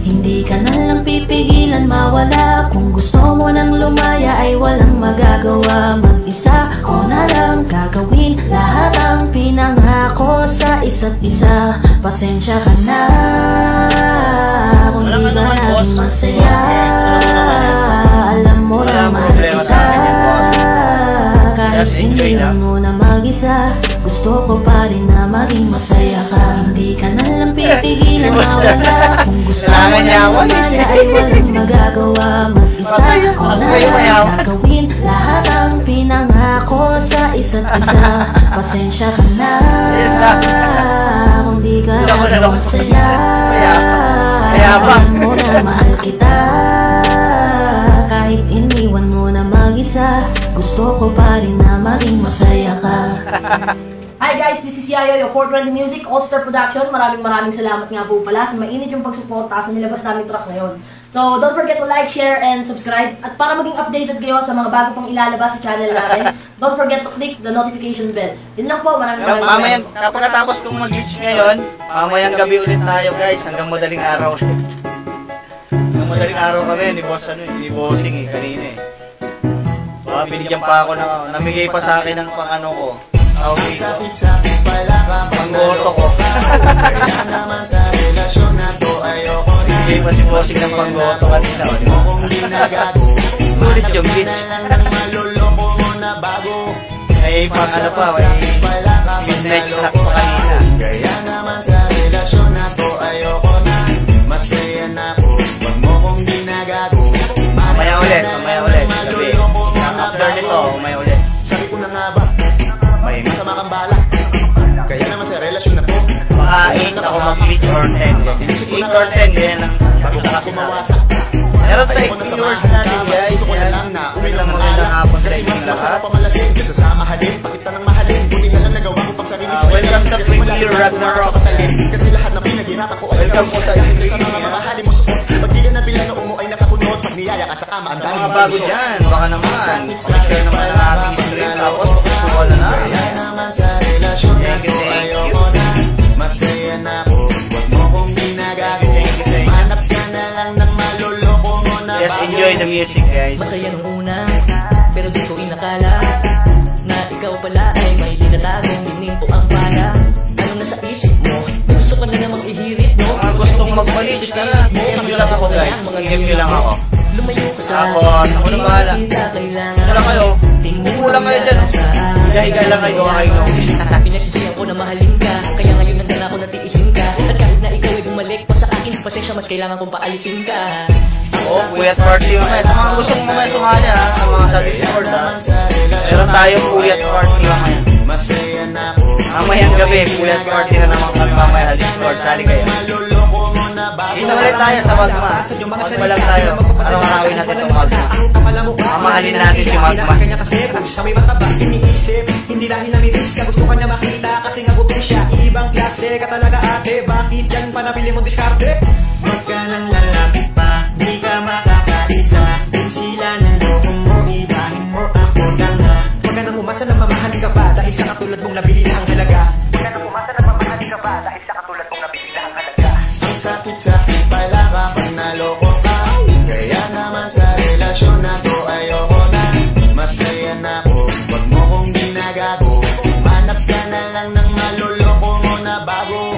Hindi ka na lang pipigilan mawala. Kung gusto mo nang lumaya ay walang magagawa. Mag-isa ko na lang gagawin lahat ang pinangako sa isa't isa. Pasensya ka na kung di ka naging masaya. Alam mo na mahal kita. Kahit iniwan mo na mag-isa, gusto ko pa rin na maging masaya ka. Hindi ka na lang pipigilan mawala. Kung gusto mo nang lumaya ay walang magagawa. Mag-isa ko na lang gagawin lahat ang pinangako sa isa't isa. Pasensya ka na kung di ka naging masaya. Alam mo na mahal kita. Kahit iniwan mo na mag-isa, gusto ko pa rin na maging masaya ka. Hi guys, this is Yayo, your 420 Music, All-Star Production. Maraming salamat nga po pala sa mainit yung pagsuporta sa nilabas namin track ngayon. So, don't forget to like, share, and subscribe. At para maging updated kayo sa mga bago pang ilalabas sa channel natin, don't forget to click the notification bell. Yun lang po, maraming salamat. Kapagkatapos kong mag-reach ngayon, mamayang gabi ulit tayo guys, hanggang madaling araw. Madaling araw kami ni boss ni bossing kanina eh. Binigyan pa ako ng namigay pa sa akin ng pang-ano ko. Sakit-sakit pala ka pang-goto ko. Kaya naman sa relasyon na to ayoko na. Binigay pa si bossing ng pang-goto kanina. Kung di nagago, ulit yung bitch. maluloko mo na bago. Ay pang-ano pa, midnight snack pa kanina. Kaya naman sa relasyon na to ayoko na. Masaya na ako, wag mo kong di nagago. Mamaya ulit. Sabi, after nito, mamaya ulit. Sabi ko na nga ba, may masama kang balak. Kaya naman sa relasyon na to, baka 8 ako mag-8 or 10. 8 or 10, yan ang kumawasak. Pero sa viewers natin guys, yan, magandang hapon sa inyo lahat. Kasi sa mahalin, pakita ng mahalin. Buti na lang nagawa ko pag sarili sa welcome sa Premier Ragnarok. Kasi lahat na pinaghirapan ko ay welcome po sa sa mga mamahalin mo suot. Pag di ka nabilang na umo ay nakakunod. Pag niyaya ka sa kama, ang dami mga bago dyan, baka naman share naman ang ating stream. Tapos wala na. Kaya naman sa relasyon na to ayoko na. Masaya na ako, wag mo kong ginagago. Manap ka na lang ng maluloko mo na bago. Yes, enjoy the music guys. Masaya nung una, pero di ko inakala na ikaw pala ay may linatagong dinig ko ang pala. Ano na sa isip mo? May gusto ka na namang ihirit, no? Mga gustong magpalit, tara, game nyo lang ako guys. Game nyo lang ako. Lumayo ka sa ako na bahala. Ito lang kayo. Kulang kayo dyan. Higa-higa lang kayo. Pinagsisiyan ko na mahalin ka, kaya ngayon nandala ko natiisin ka. At kahit na ikaw ay bumalik pa sa akin, pasensya mas kailangan kong paalisin ka. Puyat party mamaya. Sa mga gustong mamaya sumali ha, sa mga sa Discord ha. Meron tayong puyat party mamaya. Mamayang gabi, puyat party na naman kami mamaya sa Discord. Sali kayo. Dito ulit tayo sa Magma. Magma lang tayo. Araw-arawin natin itong Magma. Mamahalin natin si Magma. Sa may mataba, iniisip. Hindi dahil namitis ka, gusto ka niya makita. Kasi nga buti siya, ibang klase ka talaga ate. Bakit yan pa nabili mong diskarte? Huwag ka nang lalapit pa, di ka makakaisa. Kung sila naloko mo, ibahin mo ako lang na. Huwag ka nang umasa na mamahalin ka pa dahil sa katulad mong nabili na ang halaga. Huwag ka nang umasa na mamahalin ka pa dahil sa katulad mong nabili na ang halaga. Ang sakit-sakit pala kapag naloko ka. Kaya naman sa relasyon na to ayoko na. Masaya na ako, wag mo kong ginagago. Manap ka na lang ng maluloko mo na bago.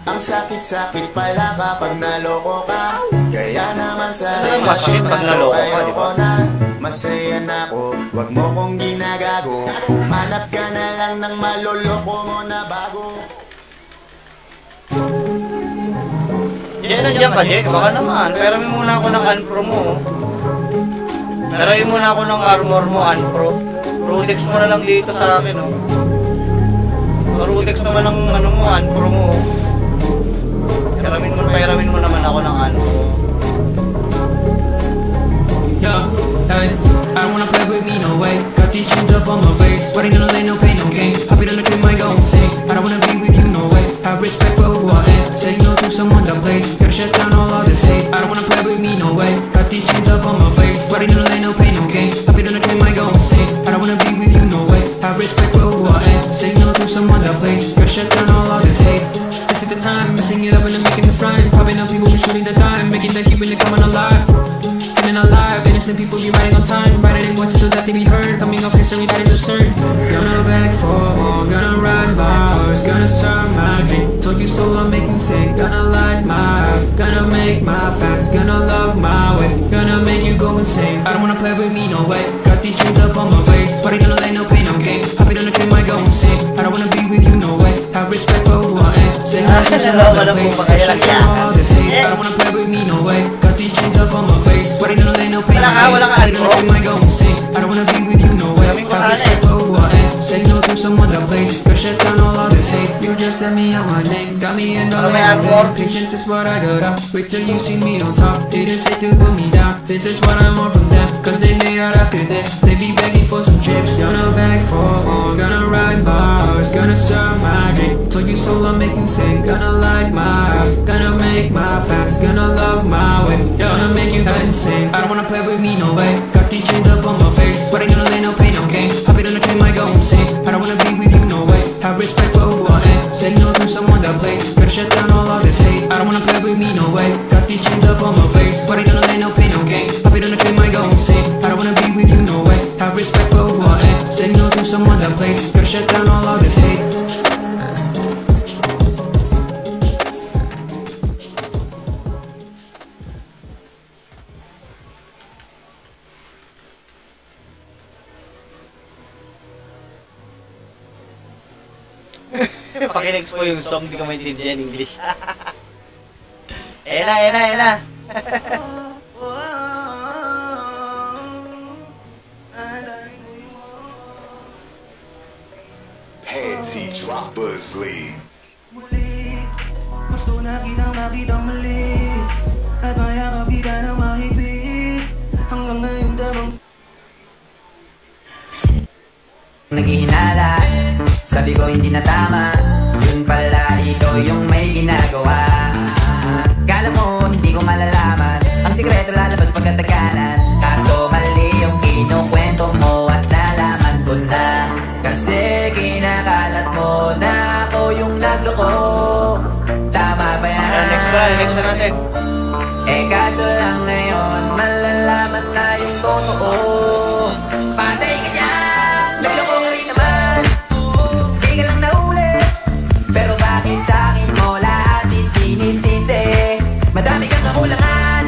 Ang sakit-sakit pala kapag naloko ka. Kaya naman sa relasyon na to ayoko na. Masaya na ako, wag mo kong ginagago. Manap ka na lang ng maluloko mo na bago. Diyan nandiyan ka, Jake. Baka naman. Pero may muna ako ng unpro mo. Pero may muna ako ng armor mo, unpro. Rolex mo na lang dito sa akin, oh. Rolex naman ang ano mo, unpro mo. Pairamin mo naman ako ng ano. Yeah, hey, I don't wanna play with me, no way. Got these chains up on my face, but ain't gonna lay no pain, no gain. Happy to look at my go insane. I don't wanna be with you, no way. Have respect for who I am. Say no to someone that plays. Gotta shut down all of this hate. I don't wanna play with me, no way. Got these chains up on my face, but ain't gonna lay no pain, no gain. Happy to look at my go insane. I don't wanna be with you, no way. Have respect for who I am. Say no to someone that plays. Gotta shut down all of this hate. This is the time, messing it up and I'm making this rhyme. Popping up people who shooting the time, making the heat when they're coming alive. Alive, innocent people be writing on time, writing in voices so that they be heard, coming off history that is absurd. Gonna beg for more, gonna ride my horse, gonna serve my dream. Told you so, I'll make you think. Gonna light my up, gonna make my facts, gonna love my way, gonna make you go insane. I don't wanna play with me, no way. Got these chains up on my face, but I don't lay no pain, no gain. Happy to look at my go insane. I don't wanna be with you, no way. Have respect for who I am. Say no to another place. All this hate. I don't wanna play with me, no way. Got these chains up on my face, but I don't lay no pain, no gain. Happy to look at my go insane. I don't wanna be with you, no way. Have respect for who I am. Say no to someone that plays. Gotta shut down all of this hate. You just sent me out my name, got me in the lane. Patience is what I got. Wait till you see me on top. Didn't say to put me down. This is what I want from them. Cause they hate out after this. They be begging for some chips. Gonna beg for more. Gonna ride bars. Gonna serve my dream. Told you so, I'll make you think. Gonna light my up. Gonna make my facts. Gonna love my way. Gonna make you go insane. I don't wanna play with me, no way. Got these chains up on my face, but I ain't gonna lay no pain, no gain. Happy to look at my go insane. I don't wanna be with you, no way. Have respect for who I am. Say no to someone that plays. Gotta shut down all of this hate. I don't wanna play with me, no way. Got these chains up on my face, but I ain't gonna lay no pain, no gain. Happy to look at my go insane. I don't wanna be with you, no way. Have respect for who I am. Say no to someone that plays. Gotta shut down all of this hate. Pakinex po yung song, di ka maintindihan English. Ena. Panty Droppers League. Muli, gusto na kitang makitang mali, at mayakap kita ng mahigpit. Hanggang ngayon damang naghihinala, sabi ko hindi na tama. Yun pala ikaw yung may ginagawa. Kala mo hindi ko malalaman, ang sikreto lalabas pagkatagalan. Kaso mali yung kinukwento mo at nalaman ko na. Kasi kinakalat mo na ako yung nagloko. Tama ba yan? Next na natin. Eh kaso lang ngayon malalaman na yung totoo. Patay ka dyan, nagloko ka rin naman. Di ka lang nahuli, pero bakit sa'kin mo lahat isinisisi? Madami kang kakulangan,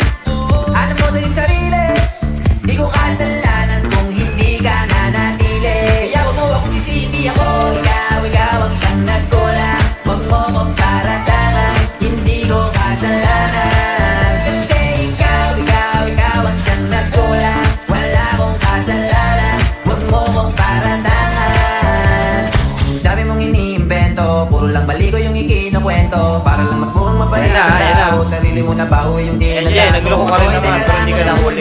alam mo sa iyong sarili. Di ko kasalanan kung hindi ka nanatili. Kaya wag mo akong sisindi ako. Ikaw ang siyang nagkulang. Wag mo kong paratangan, hindi ko kasalanan. Kasi ikaw ang siyang nagkulang. Wala akong kasalanan, wag mo kong paratangan. Dami mong iniimbento, puro lang baligo yung ikinukwento. Para lang magmukhang mabalik sa tao. Sarili mo na baho yung di naglago. Nagloko ka rin naman, pero hindi ka lang huli.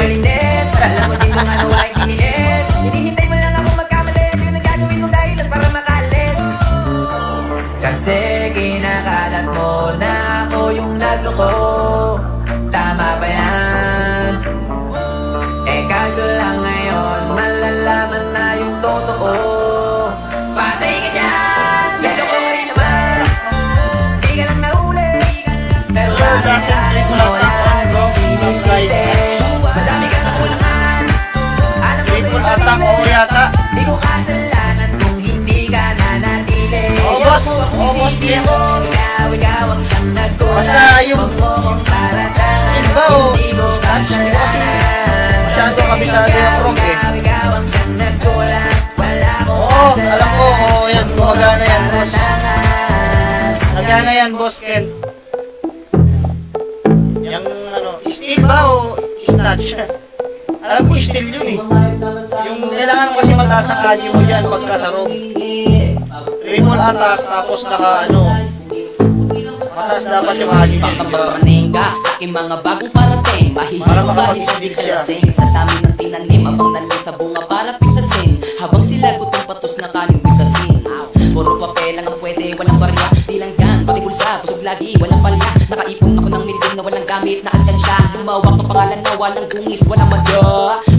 Alam mo din kung ano ay tiniis. Hinihintay mo lang ako magkamali. Yung nagagawin mong dahilan para makalis. Kasi kinakalat mo na ako yung nagloko. Tama ba yan? Eh kaso lang ngayon malalaman na yung totoo. Patay ka dyan, nagloko ka rin naman. Di ka lang nahuli, pero bakit sa'kin mo yan sinisisi? Madami kang kakulangan, alam mo sa iyong sarili. Di ko kasalanan kung hindi ka nanatili. Huwag mo akong sisindi ako. Ikaw ang siyang nagkulang. Huwag mo kong paratangan, hindi ko kasalanan. Masyado kabisado yung rock eh. Ikaw ang siyang nagkulang. Wala akong kasalanan. Alam ko, yan, gumagana yan, boss. Nagana yan, boss Ken. Yung ano, steel ba o snatch? Alam ko steel yun eh. Yung kailangan mo kasi mataas ang audio mo dyan pagkasarog. Triple attack, tapos naka ano, Mataas dapat yung margin. Baka mapraning ka sa aking mga bagong parating. Mahihilo kahit hindi ka lasing. Sa dami ng tinanim, abang nalang sa bunga para pitasin. Habang sila gutong patos na kaning bitasin. Puro papel lang ang pwede, walang barya. Di lang yan, pati bulsa, busog lagi, walang palya. Nakaipon ako ng milyon na walang gamit na alkansya. Lumawak ang pangalan na walang dungis, walang madya.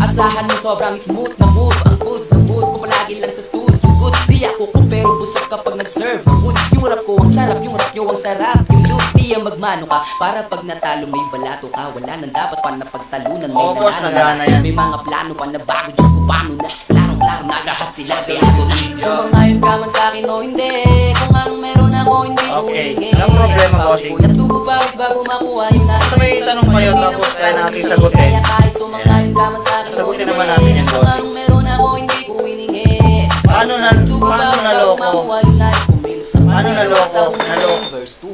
Asahan mo sobrang smooth na move. Ang good na mood ko palagi lang sa studio. Good, di ako kung pero busog kapag nag-serve. Good, yung rap ko ang sarap, yung rap nyo ang sarap. Yung loot, di ang magmano ka. Para pag natalo may balato ka. Wala nang dapat pa na pagtalunan. May nanalo na, may mga plano pa na bago. Diyos ko paano na, larong-laro na lahat sila beado na. So mga yun ka man sa'kin o hindi. Kung ang meron ako hindi ko hiningi. Anong problema, bossing? Kuya tubo pawis bago makuha yung nasa. Basta may tanong kayo tapos kaya natin sagutin. Kaya kahit sumangkayon ka man sa'kin o Sagutin hindi. naman natin yan, Kung ang meron ako hindi ko hiningi. Paano naloko? Paano naloko? Verse 2.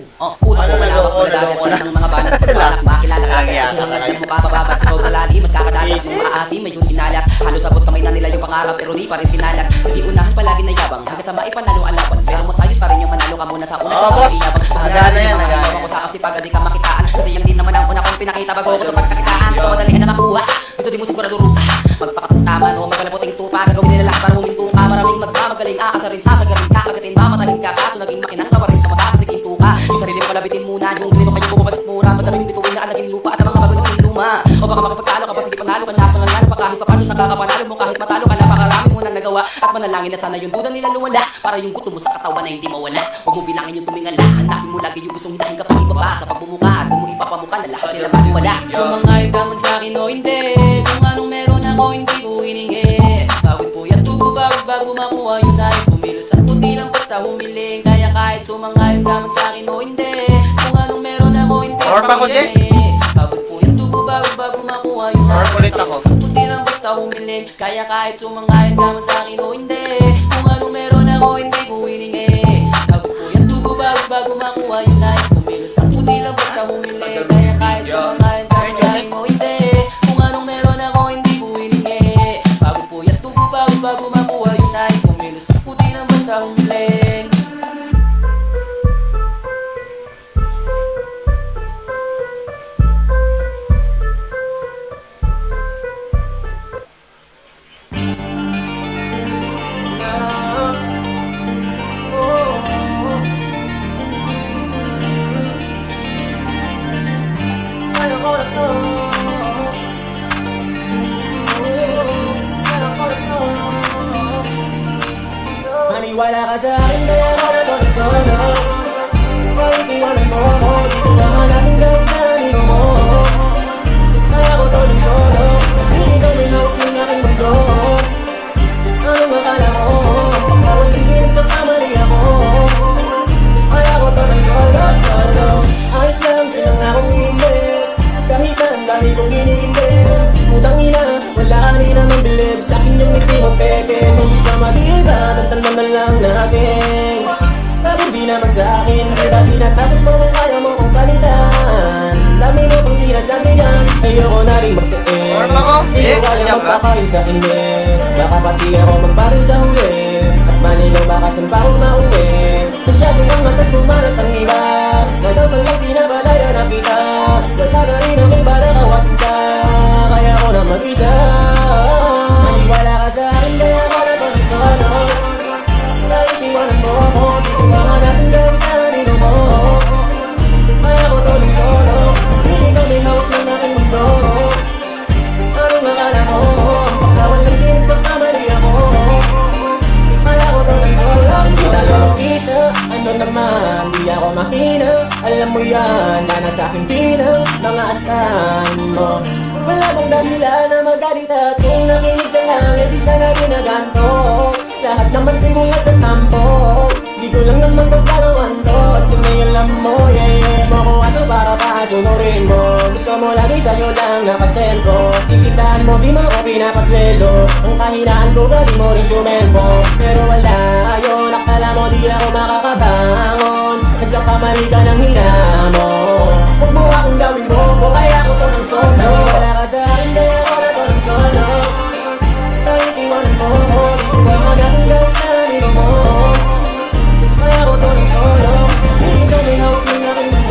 Una ko malawak mo nadagat pa ng mga banat. Pagbalak makilala ka agad kasi hangad ng mukha pababat. Sa sobrang lalim magkakadalat ng maasim may yung inalat. Halos abot kamay na nila yung pangarap pero di pa rin pinalat. Sige unahan palagi na yabang hanggang sa maipanalo ang laban. Pero masayos pa rin yung manalo ka muna sa una tsaka iyabang. Nagana yan, nagana. Ako sa kasi pag di ka makitaan. Kasi yan din naman ang una kong pinakita bago ko ito pagkakitaan. Ito madalihan na makuha. Ito di mo sigurado ruta. Magpakatuntaman o magpalaputing tupa. Gagawin nila lahat para huminto ka. Maraming magmamagaling asa rin sasagarin ka. Kagatin mamatahin ka. Kaso naging makinang tawarin sa magkakasiging tuka. Yung sarili mo palabitin muna. Yung ganito kayo bumabasik mura. Madaming bituin na naging lupa. At ang mga bago naging luma. O baka makapagtalo ka pa sige panalo ka na. Pangangalo pa kahit papano sa kakapanalo mo. Kahit matalo ka napakarami mo nang nagawa. At manalangin na sana yung duda nila lumala. Para yung gusto mo sa katawan na hindi mawala. Huwag mo bilangin yung tumingala. Hanapin mo lagi yung gustong hintahin ka pa ibaba. Sa pagbumuka. Doon mo ipapamuka na lakas sila maniwala. Sumangayon ka man sa'kin o hindi. Kung anong meron ako hindi ko hiningi. Bawit po yan tugo bawis bago makuha yung nais. Kumilos ang puti lang basta humiling. Kaya kahit sumangayon ka man sa'kin o hindi. Kung anong meron ako hindi ko hiningi. Bawit po yan tugo bawis bago makuha yung nais. Kumilos ang puti lang basta humiling. Kaya kahit sumangayon ka man sa'kin o hindi. Kung anong meron ako hindi ko hiningi. Bawit po yan tugo bawis bago makuha yung nais. Kumilos ang puti lang basta humiling. Kaya kahit sumangayon ka man sa'kin o hindi. Kung anong meron ako hindi ko hiningi. Bago po yan tugo bawis bago makuha yung nais. Kumilos ang puti lang basta humiling. Maniwala ka sa akin kaya ka na doon solo. Kahit iwanan mo ako, di ko mahanapin gawin na nino mo. Kaya ko tuloy solo, hindi ikaw may hawak ng aking mundo. Anong akala mo, pagkawaling ginto kamali ako. Kaya ko tuloy solo. Ayos lang, silang akong himit. Kahit na ang dami kong iniinit. Putang ina, wala ka rin naman bilib. Sa'kin yung ngiti mo peke. Kung di ka mag-iba, tantan na lang natin. Tapos di naman sa'kin. Di ba tinatakot mo kung kaya mo kong palitan. Dami mo kong sinasabi yan. Ayoko na rin magtiin. Di ko kaya magpakain sa init. Baka pati ako magparo sa huli. At manilaw baka saan pa akong mauwi. Masyado kang matag pumarot ang iba. Gano'n palang pinabalaya na kita. Wala na rin akong balakawat ka. Kaya ako na mag-isa. Maniwala ka sa akin kaya ka na doon solo. Kahit iwanan mo ako, di ko mahanapin gawin na nino mo. Kaya ako tuloy solo. Hindi ikaw may hawak ng aking mundo. Anong akala mo, pagkawalang ginto kamali ako. Kaya ako tuloy solo. Hindi tayo makita, ano naman, di ako makina. Alam mo yan, na nasa aking pinang mga asahan mo. Wala bang dahilan na magalit at kung nakinig ka lang, di sana ginaganto. Lahat naman simula sa tampo. Di ko lang naman gagalawan to. At kung may alam mo, yeah, mo ko aso para pasunurin mo. Gusto mo lagi sa'yo lang nakasentro. Kikitaan mo, di mo ako pinapaswelo. Ang kahinaan ko, galing mo rin tumempo. Pero wala, yun, akala mo di ako makakabangon. Nagkakamali ka ng hina mo. Huwag mo akong gawin mo, kaya ako to ng solo. Wala ka sa akin, kaya ako na to ng solo. Kahit iwanan mo ako, di ko mahanapin gawin na nino mo. Kaya ako to ng solo. Hindi ikaw may hawak ng aking mundo.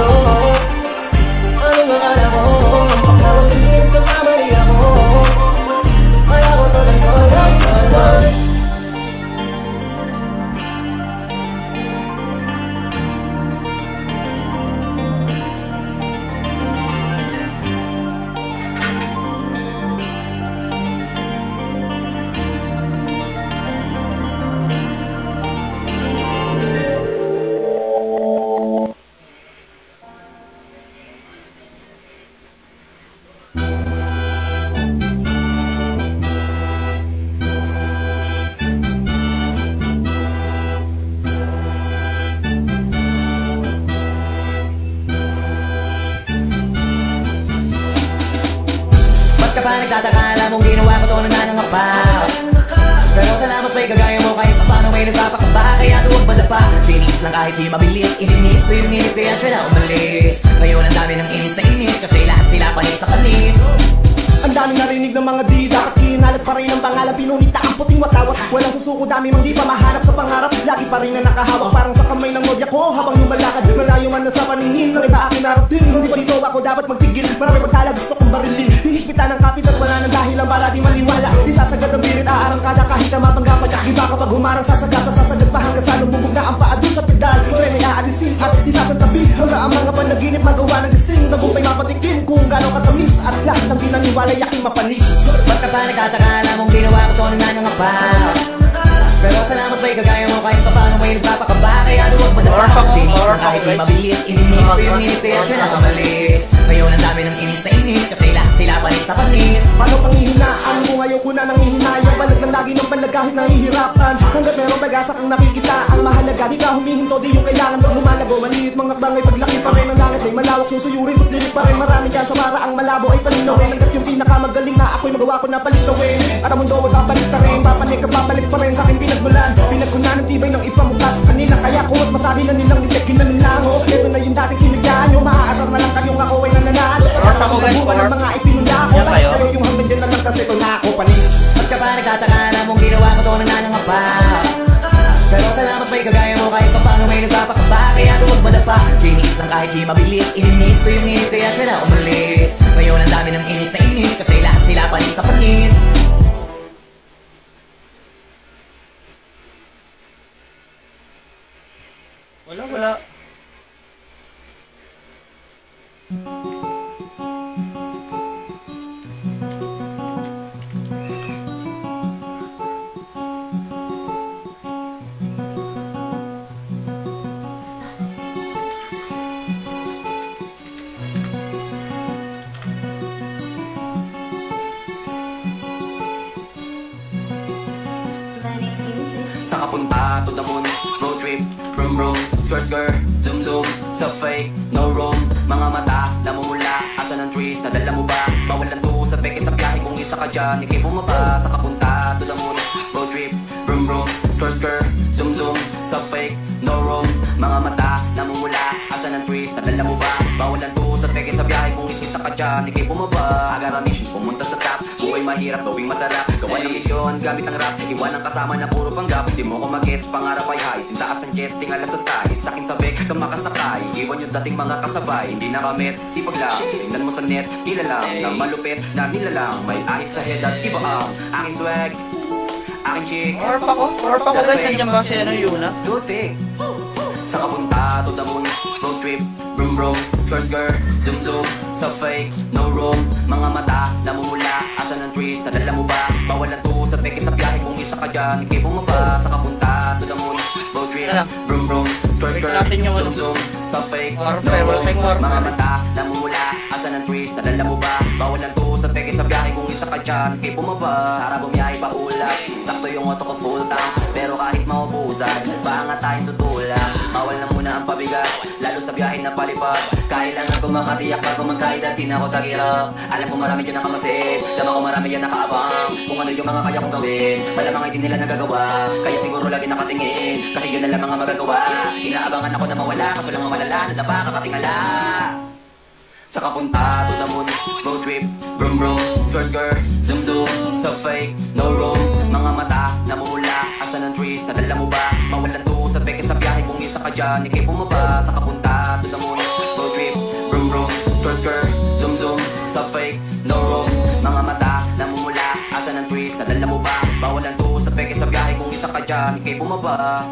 nagtataka, alam mong ginawa ko to na nanangapaw. Pero salamat pa'y kagaya mo kahit paano may nagpapakaba. Kaya tuwag madapa, tinis lang kahit di mabilis. Ininis ko yung inip kaya siya na umalis. Ngayon ang dami ng inis na inis, kasi lahat sila panis na panis. Ang daming narinig ng mga di dapat kinalat pa rin ang pangalan. Pinunita ang puting watawat. Walang susuko, dami mang di pa mahanap sa pangarap. Lagi pa rin na nakahawak parang sa kamay ng nodya ko. Habang lumalakad, malayo man na sa paningin ng iba aking narating. Hindi ba dito ako dapat magtigil? Marami pagtala gusto kong barilin. Hihigpitan ang kapit at wala ng dahilan para di maniwala. Isasagad ang birit, aarangkada kahit na mabangga pa niya. Iba kapag humarang sasagasa, sasagad pa hanggang sa lumubog na ang paa doon sa pedal. Pre may aalisin at isasantabi hanggang ang mga panaginip magawa ng gising. Nabumpay mapatikin kung gano'ng katamis at lahat ng dinaniwala yaking mapanis. Ba't ka pa nagtataka, alam mong ginawa ko to na nanangapaw. Pero salamat pa'y kagaya mo kahit paano may nagpapakaba. Kaya luwag madapa, tinis lang kahit di mabilis. Ininis ko yung inip kaya siya na umalis. Ngayon ang dami ng inis na inis, kasi lahat sila panis na panis. Paano panghihinaan mo ngayon ko na nangihinayang? Balag ng lagi ng balag kahit nahihirapan. Hanggat merong pag-asa kang nakikita ang mahalaga. Di ka humihinto, di yung kailangan mo humalago. Maliit mga bangay, paglaki pa rin ang langit ay malawak. Susuyurin at lirik pa rin marami dyan. Sa mara ang malabo ay palinawin. Hanggat yung pinakamagaling na ako'y magawa ko na palitawin. At ang mundo magpapalit na rin. Papanik ka papalit pa rin sa aking pinagmulan. Pinagkunan ng tibay ng ipamukha sa kanila. Kaya kung at masabi na nilang nilegin na nilango. Ito na yung dating kinigyan nyo. Maaasar na lang kayong ako ay nananalo. Sa buwan ng mga ipinunda ko. Dahil sa'yo yung hanggang dyan na lang kasi ito na ako panis. Ba't ka pa nagtataka, alam mong ginawa ko to na nanangapaw. Pero salamat pa'y kagaya mo kahit paano may nagpapakaba. Kaya luwag madapa, tinis lang kahit di mabilis. Ininis ko yung inip kaya siya na umalis. Ngayon ang dami ng inis na inis, kasi lahat sila panis na panis. Wala. Sa kapunta to the moon, road trip, vroom vroom, skr, zoom zoom, sa fake, no room. Mga mata, namumula, asan ang trees, nadala mo ba? Bawal lang to sa peke sa biyahe kung isa ka dyan, ikay bumaba. Sa kapunta to the moon, road trip, vroom vroom, skr, zoom zoom, sa fake, no room. Mga mata, namumula, asan ang trees, nadala mo ba? Bawal lang to sa peke sa biyahe kung isa ka dyan, ikay bumaba. Agara mission, pumunta sa top, buhay mahirap, gawing masarap. Gawa ng milyon, gamit ang rap, iwan ang kasama na puro panggap. Di mo ko mag-gets, pangarap ay high, sintaas ang jets, tingala sa sky. Sa aking sabi, kang makasakay, iwan yung dating mga kasabay. Hindi nakamit, sipag lang, tingnan mo sa net, nilalang na malupit na nilalang. May ahit sa head at iba ang aking swag, aking chick. Or pa ko guys, nandiyan ba si Yuna? Too thick. Sa kapunta to the moon, road trip, vroom vroom, skr, zoom zoom, sa fake, no room. Mga mata, namumula, asan ang trees, nadala mo ba? Bawal lang to sa peke sa biyahe kung isa ka dyan, ikay bumaba. Sa kapunta to the moon, road trip, vroom vroom, skr, zoom zoom, sa fake, no room. Mga mata, namumula, asan ang trees, nadala mo ba? Bawal lang to sa peke sa biyahe kung isa ka dyan, ikay bumaba. Para bumiyahe pa ulap, sakto yung auto ko full tank. Pero kahit maubusan, paangat tayong tutulak. Bawal na muna ang pabigat, lalo sa biyahe na palipad. Kailangan ko makatiyak bago magkahit at di na ako tagirap. Alam ko marami dyan nakamasid, dama ko marami dyan nakaabang. Kung ano yung mga kaya kong gawin, malamang hindi nila nagagawa. Kaya siguro lagi nakatingin, kasi yun na lang mga magagawa. Inaabangan ako na mawala, kaso lang ang malala, nadapa kakatingala. Sa kapunta to the moon, road trip, vroom vroom, skr, zoom zoom, sa fake, no room. Mga mata, namumula, asan ang trees, nadala mo ba? Bawal lang to sa peke sa biyahe kung isa ka dyan, ikay bumaba. Sa kapunta to the moon, road trip, vroom vroom, skr, zoom zoom, sa fake, no room. Mga mata, namumula, asan ang trees, nadala mo ba? Bawal lang to sa peke sa biyahe kung isa ka dyan, ikay bumaba.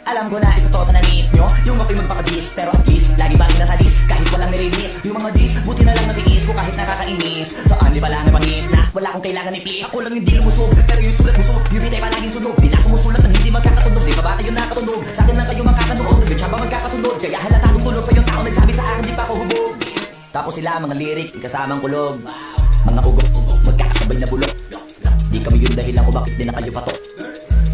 Alam ko na isa to sa na-miss nyo, yung ako'y magpakabis. Pero at least, lagi ba rin nasa list, kahit walang nire-miss. Yung mga dis, buti na lang natiis ko kahit nakakainis. Saan di ba lang napanis na wala akong kailangan ni please. Ako lang hindi lumusog, pero yung sulat musog. Yung bitay palaging sunog, di na sumusulat ng hindi magkakatunog. Di ba bata yung nakatunog, sa akin lang kayo makakanood. Yung tsaba magkakasunod, kaya halatadong tulog pa yung tao nagsabi sa akin di pa ako hubog. Tapos sila mga lyrics, di kasamang kulog. Mga ugok, magkakasabay na bulok. Di kami yung dahilan kung bakit di na kayo patok.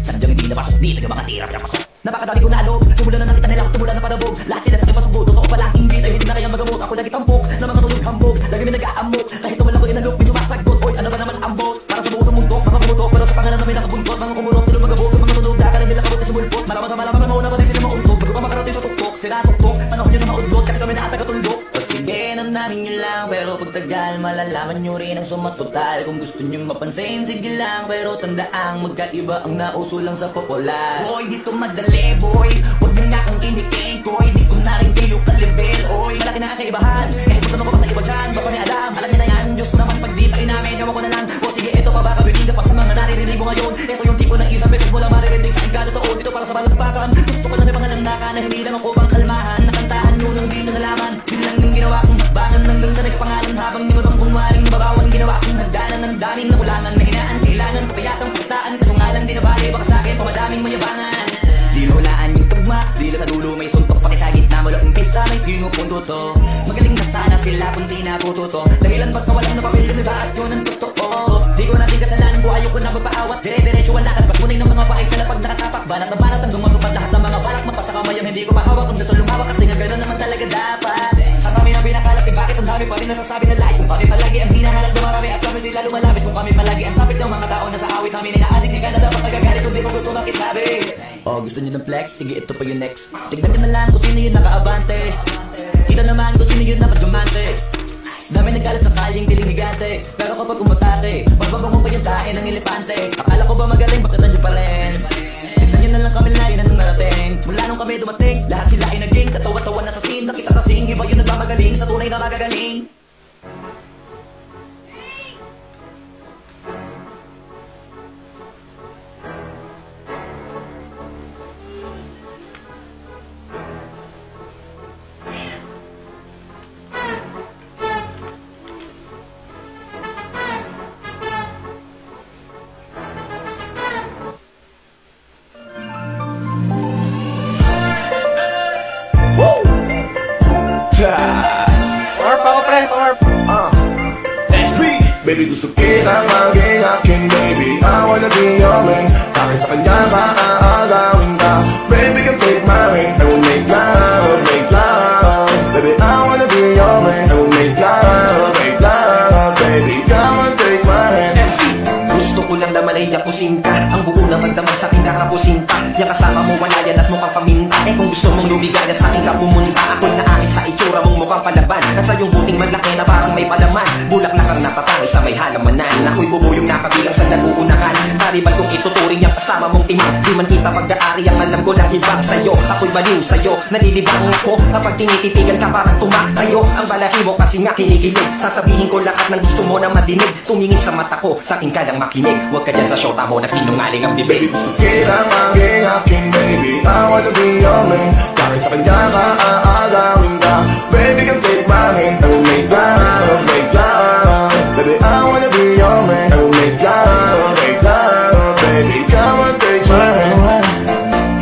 Sadyang hindi napasok, di taga mga tira pinapasok. Napakadami ko nalog, tumula na nakita nila ako, tumula na parabog. Lahat sila sa kipasok, totoo pala hindi dahil hindi na kayang magamot. Ako lagi tampok, na mga tulog hambog. Lagi may nag-aamok, kahit tumalang ko inalok, may sumasagot. Oy, ano ba naman ang bot? Para sa buong mundo, mga kumutok. Pero sa pangalan namin nakabuntot, mga kumurok, tulog magabog. Mga tunog, dakalan nila kabot sa mulpot. Malaman sa malaman mo na pati sila mauntog. Bago pa makarating sa tuktok, sila tuktok. Panahon nyo sa maudlot, kasi kami nakatagatuldok. Sige, namin nyo lang, pero pagtagal malalaman nyo rin ang sumatotal. Kung gusto nyo mapansin, sige lang, pero tandaang magkaiba ang nauso lang sa popular. Boy, dito madali, boy, huwag nyo nga kong kiniking, koy. Di ko na rin kayo kalibel, oy. Malaki na ang kaibahan, kahit magtanong ko pa sa iba dyan, baka may alam, alam nyo na yan. Diyos ko naman, pag di pa inamin, yawa ko na lang. O sige, ito pa ba, kabitin ka pa sa mga naririnig mo ngayon. Ito yung tipo ng isang beses mo lang maririnig sa ikado to. Dito para sa balagpakan, gusto ko na may pangalandakan na hindi lang ako pang kalmahan. Nakantahan nyo nang di nyo nalaman, bilang yung ginawa kong bakbakan ng ganda na pangalan. Habang ningutang kunwaring babawan, ginawa kong hagdanan ng daming nakulangan na hinaan. Kailangan kapayatang pagtaan, kaso nga lang di nabali, baka sa akin pamadaming mayabangan. Di nahulaan yung tugma, di na sa dulo may suntok, pati sa gitna mula umpisa may pinupunto to. Magaling na sana sila kung di napututo, dahilan ba't nawalan na papel na iba at yun ang totoo. Di ko natin kasalanan ko, ayaw ko na magpaawat. Dire-diretso ang lakad, pagpunay ng mga paay sila pag nakatapak. Banat na banat ang dumagupad lahat ng mga balak. Mapasa kamay ang hindi ko mahawak, kung gusto lumawak kasi nga gano'n naman talaga dapat. Sa kami na binakalat, bakit ang dami pa rin nasasabi na lahat. Kung kami palagi ang hinahanap dumarami at kami sila lumalapit. Kung kami palagi ang topic ng mga tao na sa awit namin inaadik, ikaw na dapat nagagalit kung di ko gusto makisabi. Oh, gusto nyo ng flex? Sige, ito pa yung next. Tignan nyo na lang kung sino yung nakaabante. Kita naman kung sino yung napadyumante. Dami nagalit sa kaling piling higante, pero kapag umatake, magbabangon pa yung tae ng elepante. Akala ko ba magaling, bakit nandiyo pa rin? Tignan nyo na lang kami lagi na nung narating. Mula nung kami dumating, lahat sila ay naging katawa-tawa na sa scene. Nakita kasing iba yung nagmamagaling sa tunay na magagaling. Torp ako pre, torp. Baby, gusto kita maging akin, baby. I wanna be your man. Bakit sa kanya ba aagawin ka? Baby, can take my hand. I will make love, make love. Baby, I wanna be your man. I will make love, baby. Come on, take my hand. Gusto ko lang naman ay yakusin ka. Ang buo naman naman sa akin kakapusin ka. Yung kasama mo wala yan at mukhang paminta. Eh kung gusto mong lumigaya sa akin ka pumunta. Ako'y naakit sa itsura mong mukhang palaban. At sa iyong buting malaki na parang may palaman. Bulak na kang natatangis sa may halamanan. Ako'y bubuyong nakabilang sa naguunahan. Karibal kong ituturing yung kasama mong timang. Di man kita pag-aari ang alam ko na hibang sa'yo. Ako'y baliw sa'yo, nalilibang ako. Kapag tinititigan ka parang tumatayo. Ang balahibo kasi nga kinikilig. Sasabihin ko lahat ng gusto mo na madinig. Tumingin sa mata ko, sa akin ka lang makinig. Huwag ka dyan sa shota mo na sinungaling ang bibig. Gusto kita maging akin, baby. I wanna be your man. Kahit sa kanya ka aagawin ka. Baby, can take my hand. I will make love, baby, I wanna be your man. I will make love, baby, come on, take my hand.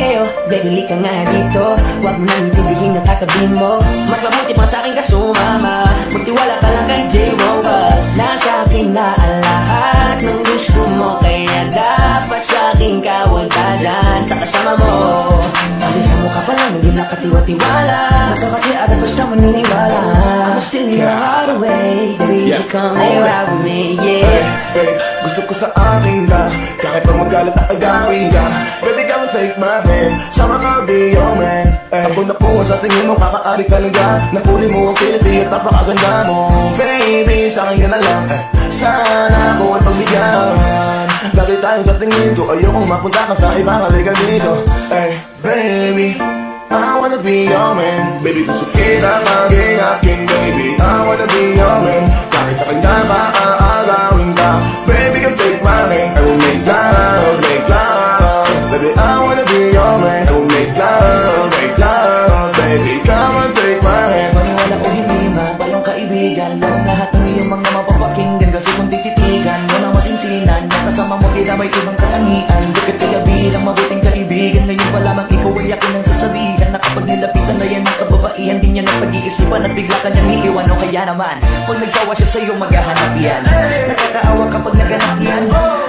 Eyo, baby, ka nga dito. Huwag mo nang itindihin ang katabi mo. Mas mabuti pa sa akin ka sumama. Magtiwala ka lang kay J-Wowa. Nasa akin na ang lahat ng gusto mo. Kaya dapat sa akin ka huwag ka dyan sa kasama mo. Kasi sa mukha pa lang hindi nakatiwa-tiwala. Naka kasi agad basta maniniwala. I'm still your heart away. Baby, you come and ride with me, yeah. Hey, gusto ko sa akin ka. Kahit pa magalit na agawin ka. Baby, come take my hand. Sama ka, be your man. Ako na po sa tingin mo, kakaari ka lang ka. Napuli mo ang kiliti at napakaganda mo. Baby, sa akin ka na lang. Sana ako ay pagbigyan. Dati tayo sa tingin ko, ayokong mapunta ka sa ibang halikan dito. Hey, baby, I wanna be your man. Baby, gusto kita maging akin, baby. I wanna be your man. Kahit sa kanya ka aagawin ka. Baby, can take my hand. I will make love, baby, I wanna be your man. I will make love. iyong mga mapapakinggan. Kasi kung tititigan mo na masinsinan, yung kasama mo tila may ibang katangian. Dikit kaya bilang mabuting kaibigan, ngayon pa lamang ikaw ay akin ang sasabihan, na kapag nilapitan na yan ang kababaihan, di niya napag-iisipan at bigla ka niyang iiwan. O kaya naman, pag nagsawa siya sa'yo maghahanap yan. Nakakaawa kapag naganap yan.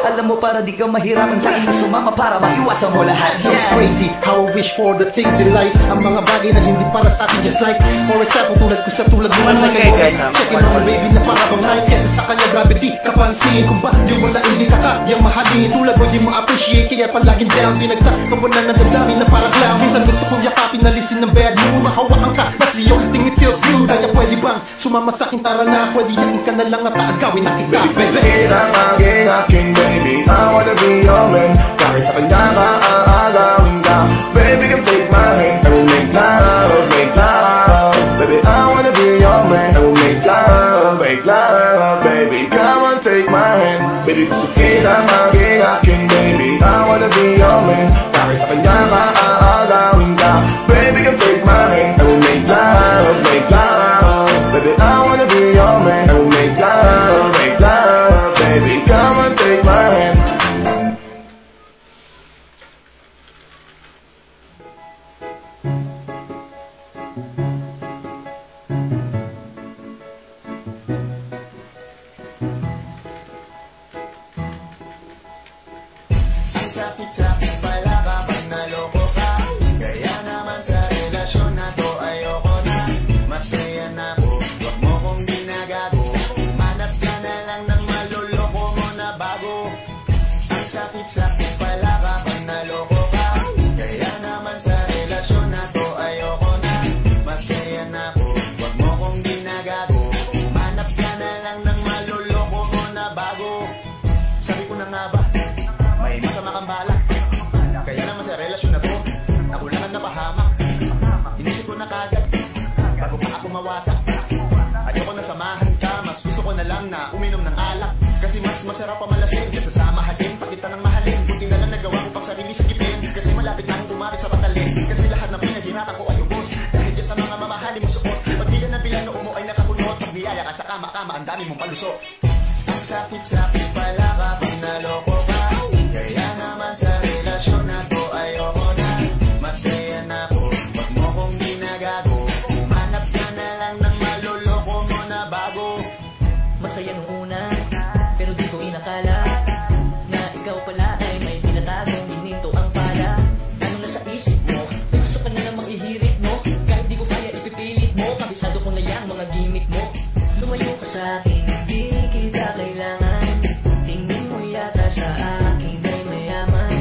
Alam mo para di ka mahirapan sa inyong sumama para maiwasan mo lahat. It's crazy how I wish for the things in life. Ang mga bagay na hindi para sa atin, just like for example, tulad ko sa tulad mo like a checking on my baby na para bang night. Kesa sa kanya gravity, kapansin kung ba yung wala hindi ka kayang mahalin. Tulad mo di ma-appreciate, kaya palaging down. Pinagtak, kawalan ng damdamin na parang clown. Minsan gusto kong yakapin na listen ng bad mood. Mahawakan ka, that's the only thing it feels good. Kaya pwede bang sumama sa akin, tara na. Pwede yakin ka na lang at aagawin na kita, baby. Kitang aking baby, I wanna be your man. Kahit sa kanya ka aagawin ka, baby can take my hand, I will make love, make love. Baby I wanna be your man, I will make love, baby come on take my hand. Baby gusto kitang aking baby, I wanna be your man. Kahit sa kanya ka aagawin ka, baby can take my hand, I will make love, baby I wanna be your man, I will make love, baby come on take my hand. Sakit-sakit pala kapag naloko ka. Kaya naman sa relasyon na to ayoko na. Masaya na ako, wag mo kong ginagago. Manap ka na lang ng maluloko mo na bago. Ang sakit-sakit pala kapag naloko ka. Kaya naman sa relasyon na to ayoko na. Masaya na ako, wag mo kong ginagago. Manap ka na lang ng maluloko mo na bago. Sabi ko na nga ba, may masama kang balak. Kaya naman sa relasyon na to, ako lang ang napahamak. Inisip ko na kagad, bago pa ako mawasak. Ayoko na samahan ka, mas gusto ko na lang na uminom ng alak. Kasi mas masarap pa malasing, kesa sa mahalin, pakita ng mahalin. Buti na lang nagawa ko pang sarili sa gipin. Kasi malapit na akong tumapit sa patalim. Kasi lahat ng pinaghirapan ko ay ubos. Dahil dyan sa mga mamahalin mo suot. Pag di ka na bilang noo mo ay nakakunot. Pag niyaya ka sa kama-kama, ang dami mong palusot. Ang sakit-sakit pala kapag naloko ka. Kaya naman sa relasyon na to ayoko na. Masaya na ako, wag mo kong ginagago. Manap ka na lang ng maluloko mo na bago. Masaya nung una, pero di ko inakala na ikaw pala ay may tinatagong hininto ang pala. Ano na sa isip mo? May gusto ka na namang ihirit mo. Kahit di ko kaya ipipilit mo, kabisado ko na yan mga gimmick mo. Lumayo ka sa akin, di kita kailangan. Tingin mo yata sa akin ay mayaman.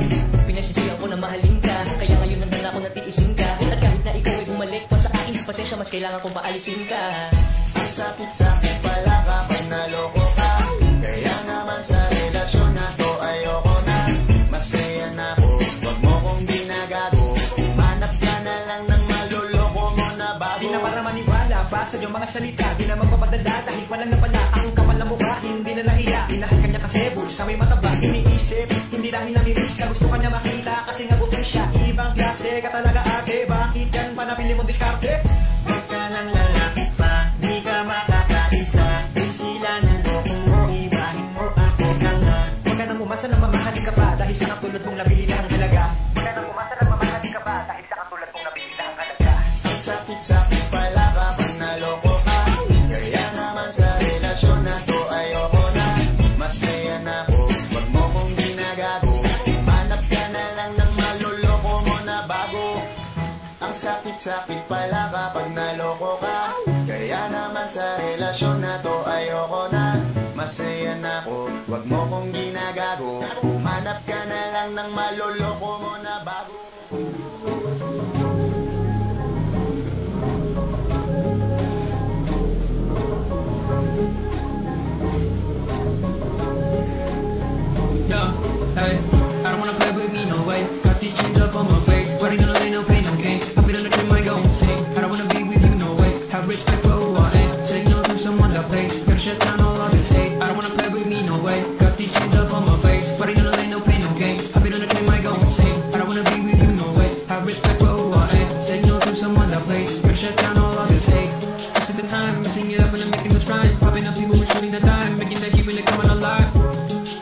Pinasisiyan ko na mahalin ka, kaya ngayon nandang ako natiisin ka. At kahit na ikaw ay bumalik pa sa akin, pasensya mas kailangan kong paalisin ka. Ang sakit-sakit pala kapag naloko ka. Kaya naman sa relasyon na to ayoko na. Masaya na ako, wag mo kong ginagago. Manap ka na lang ng maluloko mo na bago. Di na para maniwala, basa yung mga salita. Di na magpapadala dahil walang napala. Ang kapal na mukha, hindi na nahiya. Inahal kanya kasi bulsa may mataba. Iniisip, hindi dahil namimiss ka. Gusto kanya makita kasi nga buti siya. Ibang klase ka talaga ate. Bakit yan pa napili mong diskarte? Huwag ka ng lalaki pa, di ka makakaisa. Din sila ng loko mo, ibahin mo ako ka nga. Huwag ka nang umasa na mamahalin ka pa. Dahil sa katulad mong nabili na ang halaga. Huwag ka nang umasa na mamahalin ka pa. Dahil sa katulad mong nabili na ang halaga. Ang sakit-sakit pala kapag naloko ka. Kaya naman sa relasyon na to ayoko na. Masaya na ako, wag mo kong ginagago. Manap ka na lang ng maluloko mo na bago. Ang sakit-sakit pala kapag naloko ka. Kaya naman sa relasyon na to ayoko na. Masaya na ako, wag mo kong ginagago. Manap ka na lang ng maluloko mo na bago. Yeah, hey, I don't wanna play with me, no way. Got these chains up on my face, but ain't no lay, no pain, no gain. Happy to let your mind go insane. I don't wanna be with you, no way. Have respect for who I am. Say no to someone that plays. Gotta shut down all of this hate. I don't wanna play with me, no way. Got these chains up on my face, but ain't no lay, no pain, no gain. Happy to let your mind go insane. I don't wanna be with you, no way. Have respect for who I serving the time, making the heat really coming alive.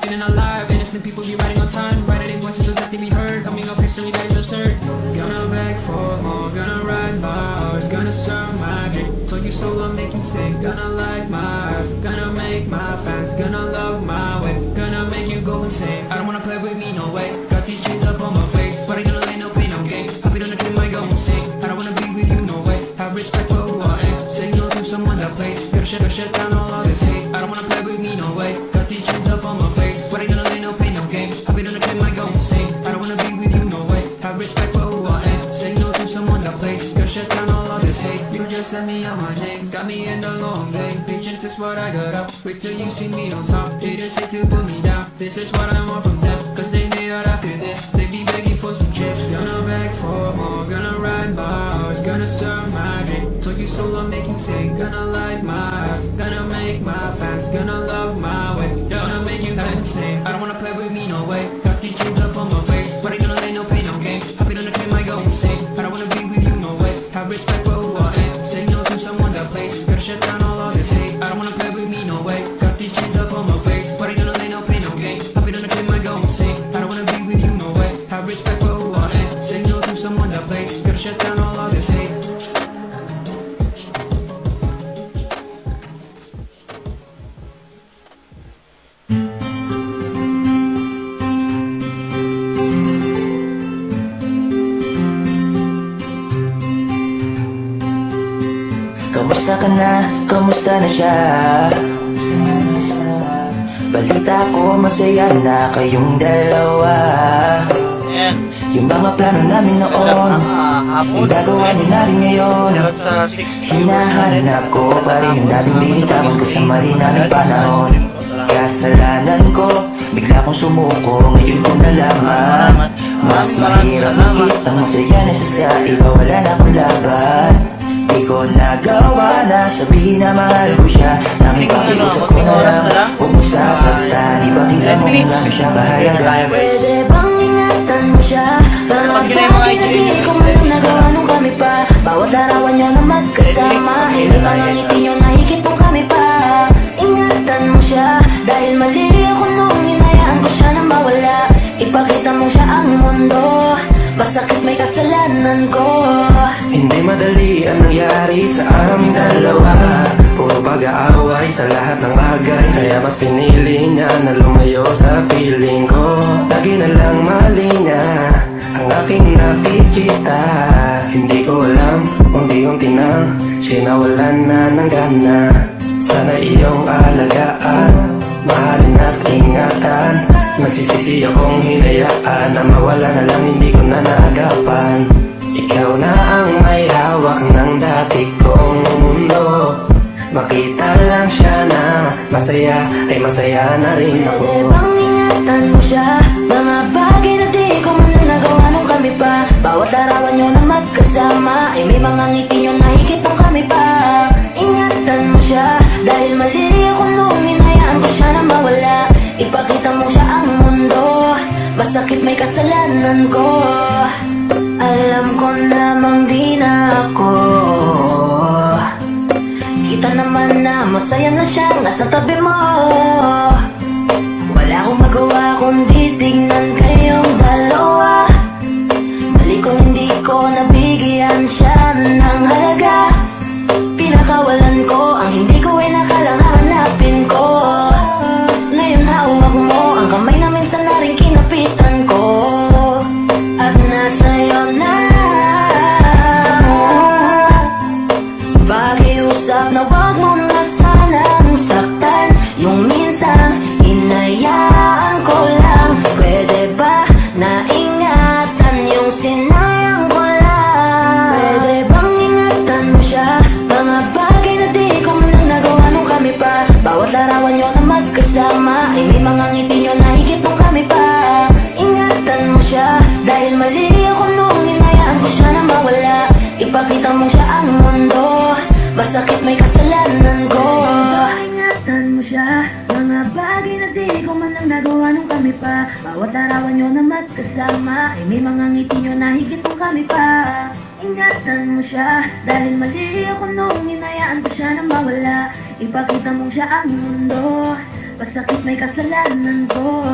Feeling alive, innocent people be riding on time, writing in voices so that they be heard. Coming off history that is absurd. Gonna beg for more, gonna ride my horse, gonna serve my drink. Told you so, I'll make you think. Gonna light my heart, gonna make my fans, gonna love my way, gonna make you go insane. I don't wanna play with me, no way. Got these chains up on my face, but I gonna lay no pain, no game. Happy to dream, I go insane. I don't wanna be with you, no way. Have respect for who I am. Say no to someone that plays. Gotta shut down all this hate. I don't wanna play with me, no way. Got these chains up on my face, but I gonna lay no pain, no game. Happy to dream, I go insane. I don't wanna be with you, no way. Have respect for who I am. Say no to someone that plays. Gotta shut down all this hate. You just sent me out my name, got me in the long game. Patience is what I got up. Wait till you see me on top. Haters hate to put me down. This is what I want from them, cause they hate out after this. They be begging for some chips. Gonna beg for more, gonna ride my horse, gonna serve my drink. Told you so, I'll make you think. Gonna light my heart, gonna make my fans, gonna love my way, gonna make you go insane. I don't wanna play with me, no way. Got these chains up on my face, but I gonna lay no pain, no game. Happy to dream, I go insane. I don't wanna be with you, no way. Have respect for who I am. Say no to someone that plays. Gotta shut down all this hate. I don't wanna play with me, no way. Got these chains up on my face, but I gonna lay no pain, no game. Happy to dream, I go insane. I don't wanna be with you, no way. Have respect for who I am. Say no to someone that plays. Gotta shut down all this hate. Kamusta ka na? Kamusta na siya? Balita ko masaya na kayong dalawa. Yung mga plano namin noon, igagawa niyo na rin ngayon. Hinahanap ko pa rin yung dating binitawan ko sa mali naming panahon. Kasalanan ko, bigla kong sumuko, ngayon ko nalaman. Mas mahirap makitang masaya na siya sa iba, wala na akong laban. Di ko nagawa na sabihin na mahal ko siya. Nakipakiusap ko na lang, huwag mo sasaktan. Ipakita mo kung gano'n siya mahalaga. Pwede bang ingatan mo siya? Mga bagay na di ko man nagawa nung kami pa. Bawat larawan nyo na magkasama, hindi pa nga ngiti nyo na higit nung kami pa. Ingatan mo siya, dahil mali ako nung hinayaan ko siya na mawala. Ipakita mo siya ang mundo, masakit may kasalanan ko. Hindi madali ang nangyari sa aming dalawa. Puro pag-aaway sa lahat ng bagay, kaya mas pinili niya na lumayo sa piling ko. Lagi na lang mali niya ang aking nakikita. Hindi ko alam, unti-unti nang siya nawalan na ng gana. Sana iyong alagaan, mahalin at ingatan. Nagsisisi akong hinayaan na mawala na lang, hindi ko na naagapan. Ikaw na ang may hawak ng dati kong mundo. Makita lang siya na masaya, ay masaya na rin ako. Pwede bang ingatan mo siya? Mga bagay na di ko man nagawa nung kami pa. Bawat larawan nyo na magkasama, ay may mga ngiti nyo na higit nung kami pa. Ingatan mo siya, dahil mali ako nung hinayaan ko siya na mawala. Ipakita mo siya ang mundo, masakit may kasalanan ko. Alam ko namang di na ako. Kita naman na masaya na siyang nasa tabi mo. Wala akong magawa kundi tignan kayong dalawa. Mali kung hindi ko nabigyan siya ng halaga. Pinakawalan ko ang hindi ko ay nakalang hanapin ko. Ngayon hawak mo ang kamay na minsan na rin kinapitan ko. At nasa'yo na pakiusap na wag mo na sanang saktan. Yung minsan inayaan ko lang. Pwede ba na ingatan yung sinayang ko lang? Pwede bang ingatan mo siya? Mga bagay na di ko man lang nagawa nung kami pa. Bawat larawan nyo na magkasama, ay may mga ngiti nyo na higit nung kami pa. Ingatan mo siya, dahil mali ako nung hinayaan ko siya na mawala. Ipakita mo siya ang mundo, masakit may kasalanan ko. Ingatan mo siya, mga bagay na di ko man lang nagawa nung kami pa. Bawat larawan nyo na magkasama, ay may mga ngiti nyo na higit nung kami pa. Ingatan mo siya, dahil mali ako nung hinayaan ko siya na mawala. Ipakita mong siya ang mundo, pasakit may kasalanan ko.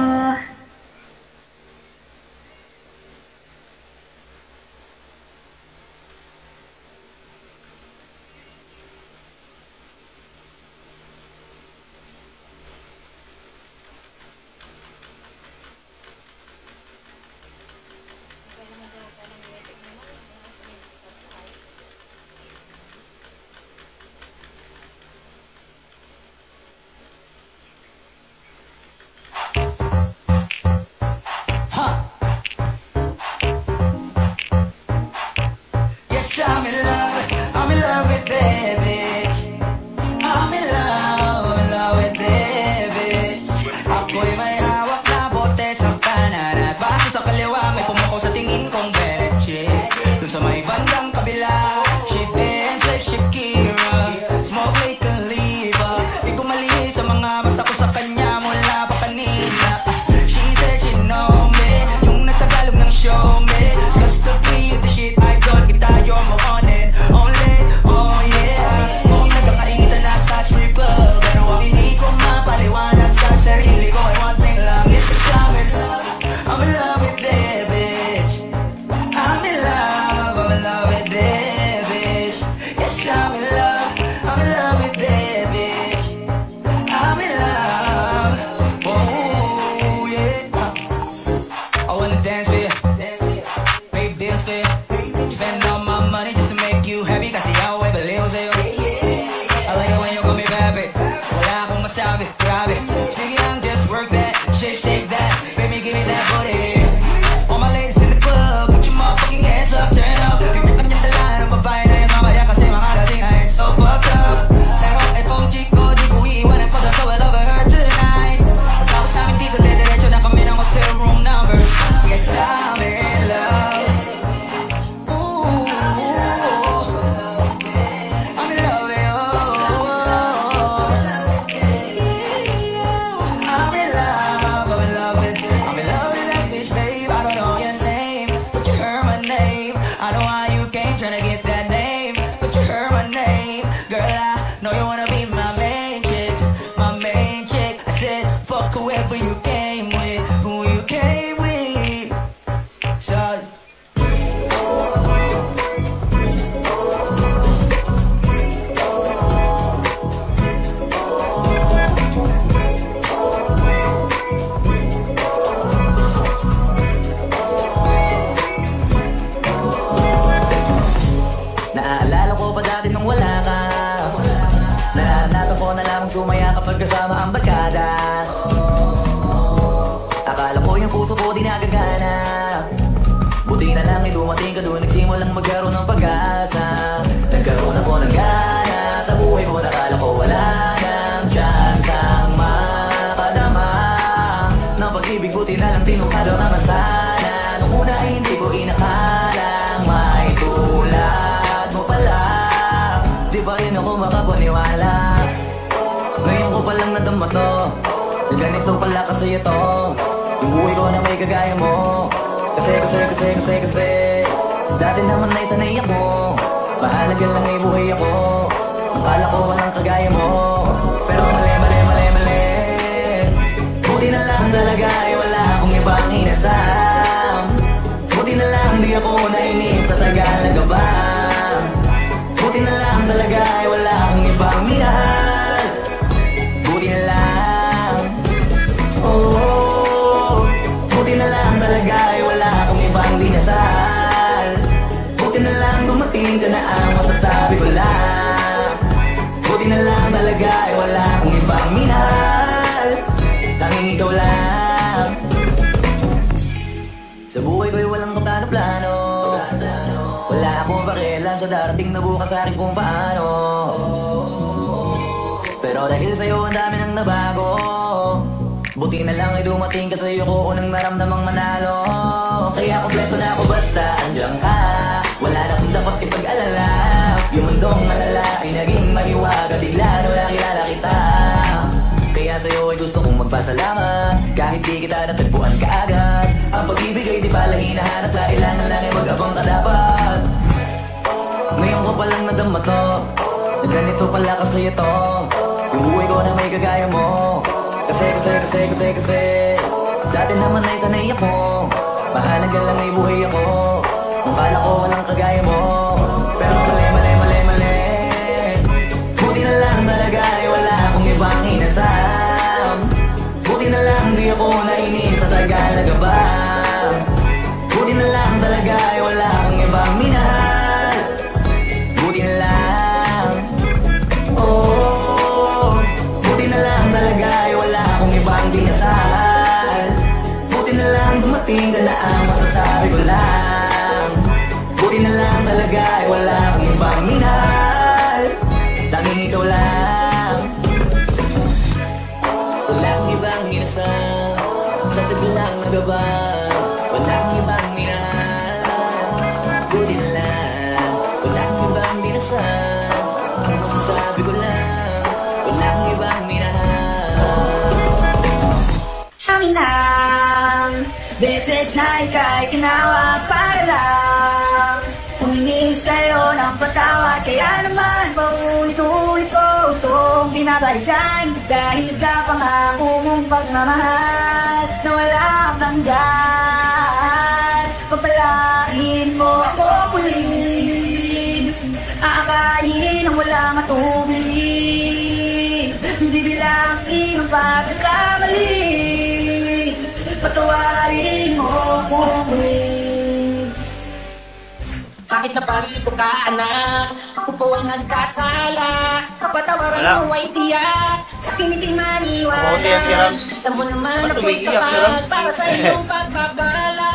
Dati naman ay sanay ako, mahalaga lang ay buhay ako. Akala ko walang kagaya mo, pero mali. Buti na lang talaga ay wala akong ibang inasam. Buti na lang di ako nainip sa Tagalaga ba. Buti na lang talaga ay wala akong ibang minahal. Buti na lang, oh, buti na lang talaga ay wala akong ibang dinasal. Buti na lang dumating ka na ang masasabi ko lang. Buti na lang talaga ay wala akong ibang minahal. Tanging ikaw lang. Sa buhay ko'y walang kaplano-plano. Wala akong pakialam sa darating na bukas sa akin kung paano. Pero dahil sa'yo ang dami nang nabago. Buti na lang ay dumating ka sa'yo ko unang naramdamang manalo. Kaya kompleto na ako basta andyan ka. Wala na kung dapat ipag-alala. Yung mundong malala ay naging mahiwaga. Bigla no nakilala kita. Kaya sa'yo ay gusto kong magpasalamat. Kahit di kita natagpuan kaagad. Ang pag-ibig ay di pala hinahanap. Kailangan lang ay mag-abang ka dapat. lang nadama to na ganito pala kasi ito. Yung buhay ko na may kagaya mo. Kasi dati naman ay sanay ako. Mahalaga lang ay buhay ako. Ang kala ko walang kagaya mo. Pero mali. Buti na lang talaga ay wala akong ibang inasam. Buti na lang di ako nainip sa Tagalaga ba. Buti na lang talaga ay wala akong ibang minahal. Buti na lang, oh. Buti na lang talaga ay wala akong ibang dinasal. Buti na lang dumating ka na ang masasabi ko lang. Buti na lang talaga ay wala akong ibang minahal. Tanging ikaw lang. Wala akong ibang minasal. Sa tabi lang nagabang. Wala akong ibang minahal. Buti na lang. Wala akong ibang dinasal. Ang masasabi ko lang. Wala akong ibang minahal. Amin lang beses na ika'y ginawa para lang humingi sa'yo ng patawad. Kaya naman paulit-ulit ko itong binabalikan dahil sa pangako mong pagmamahal na wala kang tanggal. Papalain mo ako muli, aakayin ang wala matubig. Hindi bilangin ang pagkakamali, patawarin mo ako muli. Kahit na parito ka anak, ako po ay nagkasala. Kapatawaran mo ay tiyak, sa kiniting maniwala. Alam mo naman ako'y kapag para sa iyong pagpapala.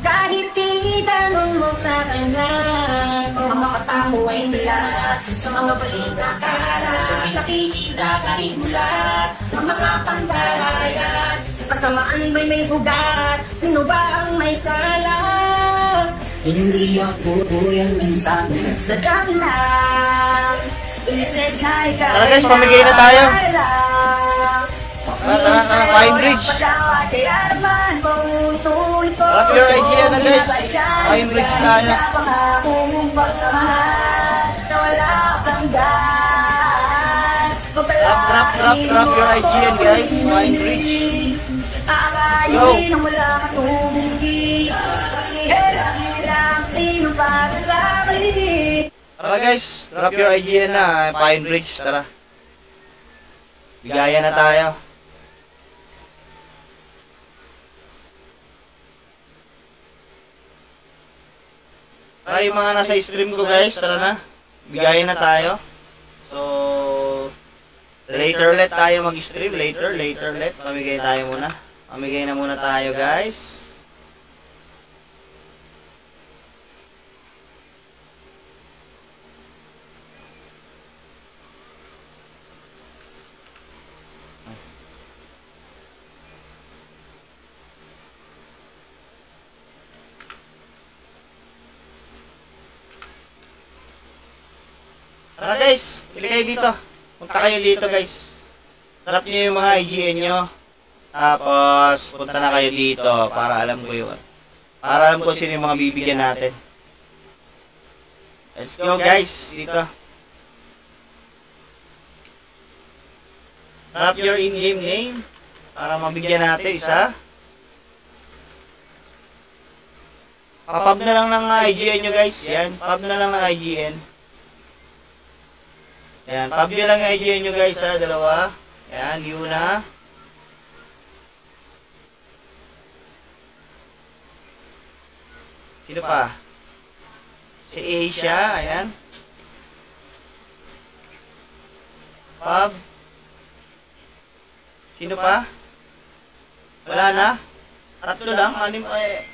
Kahit itanong mo sa kanya, ang mga mata mo ay nila sa mga balita kala. Nakikita ka rin mulat ang mga pandarayan. Kasamaan ba'y may bugat? Sino ba ang may sala? Hindi ako yung minsan sa dami lang. Tara guys, pamigay na tayo. Tara, Pine Ridge. Rap your idea na guys. Pine Ridge tayo. Rap your idea guys. Pine Ridge. Go! Tara guys, drop your idea na, Pine Ridge, tara. Bigaya na tayo. Tara yung mga nasa stream ko guys, tara na. Bigaya na tayo. So, later let tayo mag-stream, later let. Pamigay tayo muna. Pamigay na muna tayo guys. Tara guys, pili kayo dito. Punta kayo dito guys. Sarap nyo yung mga IGN nyo. Tapos, punta na kayo dito para alam ko yun. Para alam ko sino yung mga bibigyan natin. Let's go guys, dito. Drop your in-game name para mabigyan natin isa. Papab na lang ng IGN nyo guys. Yan, pab na lang ng IGN. Yan, pab nyo lang ng IGN nyo guys ha, dalawa. Yan, Yuna. Sino pa? Si Asia, ayan. Pab. Sino pa? Wala na? Tatlo lang, anim pa eh.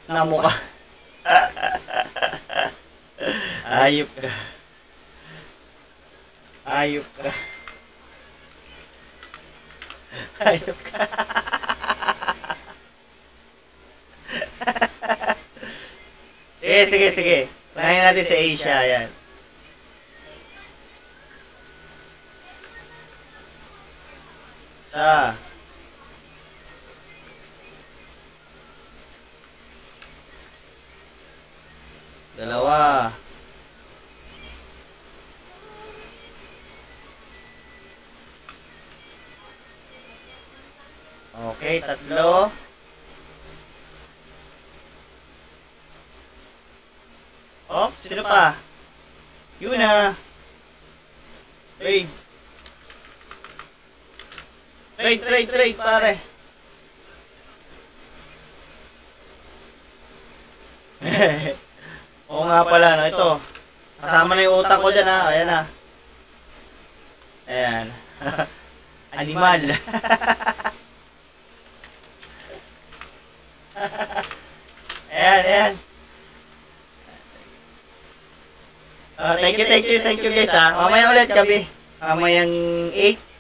na mukha. Ayop ka. Ayop ka. Ayop ka. Sige. Panahin natin si Asia, yan. Isa. Dalawa. Okay, tatlo. Oh, sino pa? Yun na. Trade, pare. Oo nga pala, no? Ito. Kasama na yung utak ko dyan, ha? Ayan, ha? Ayan. Animal. Ayan. Thank you guys, ha? Mamaya ulit gabi. Mamayang 8.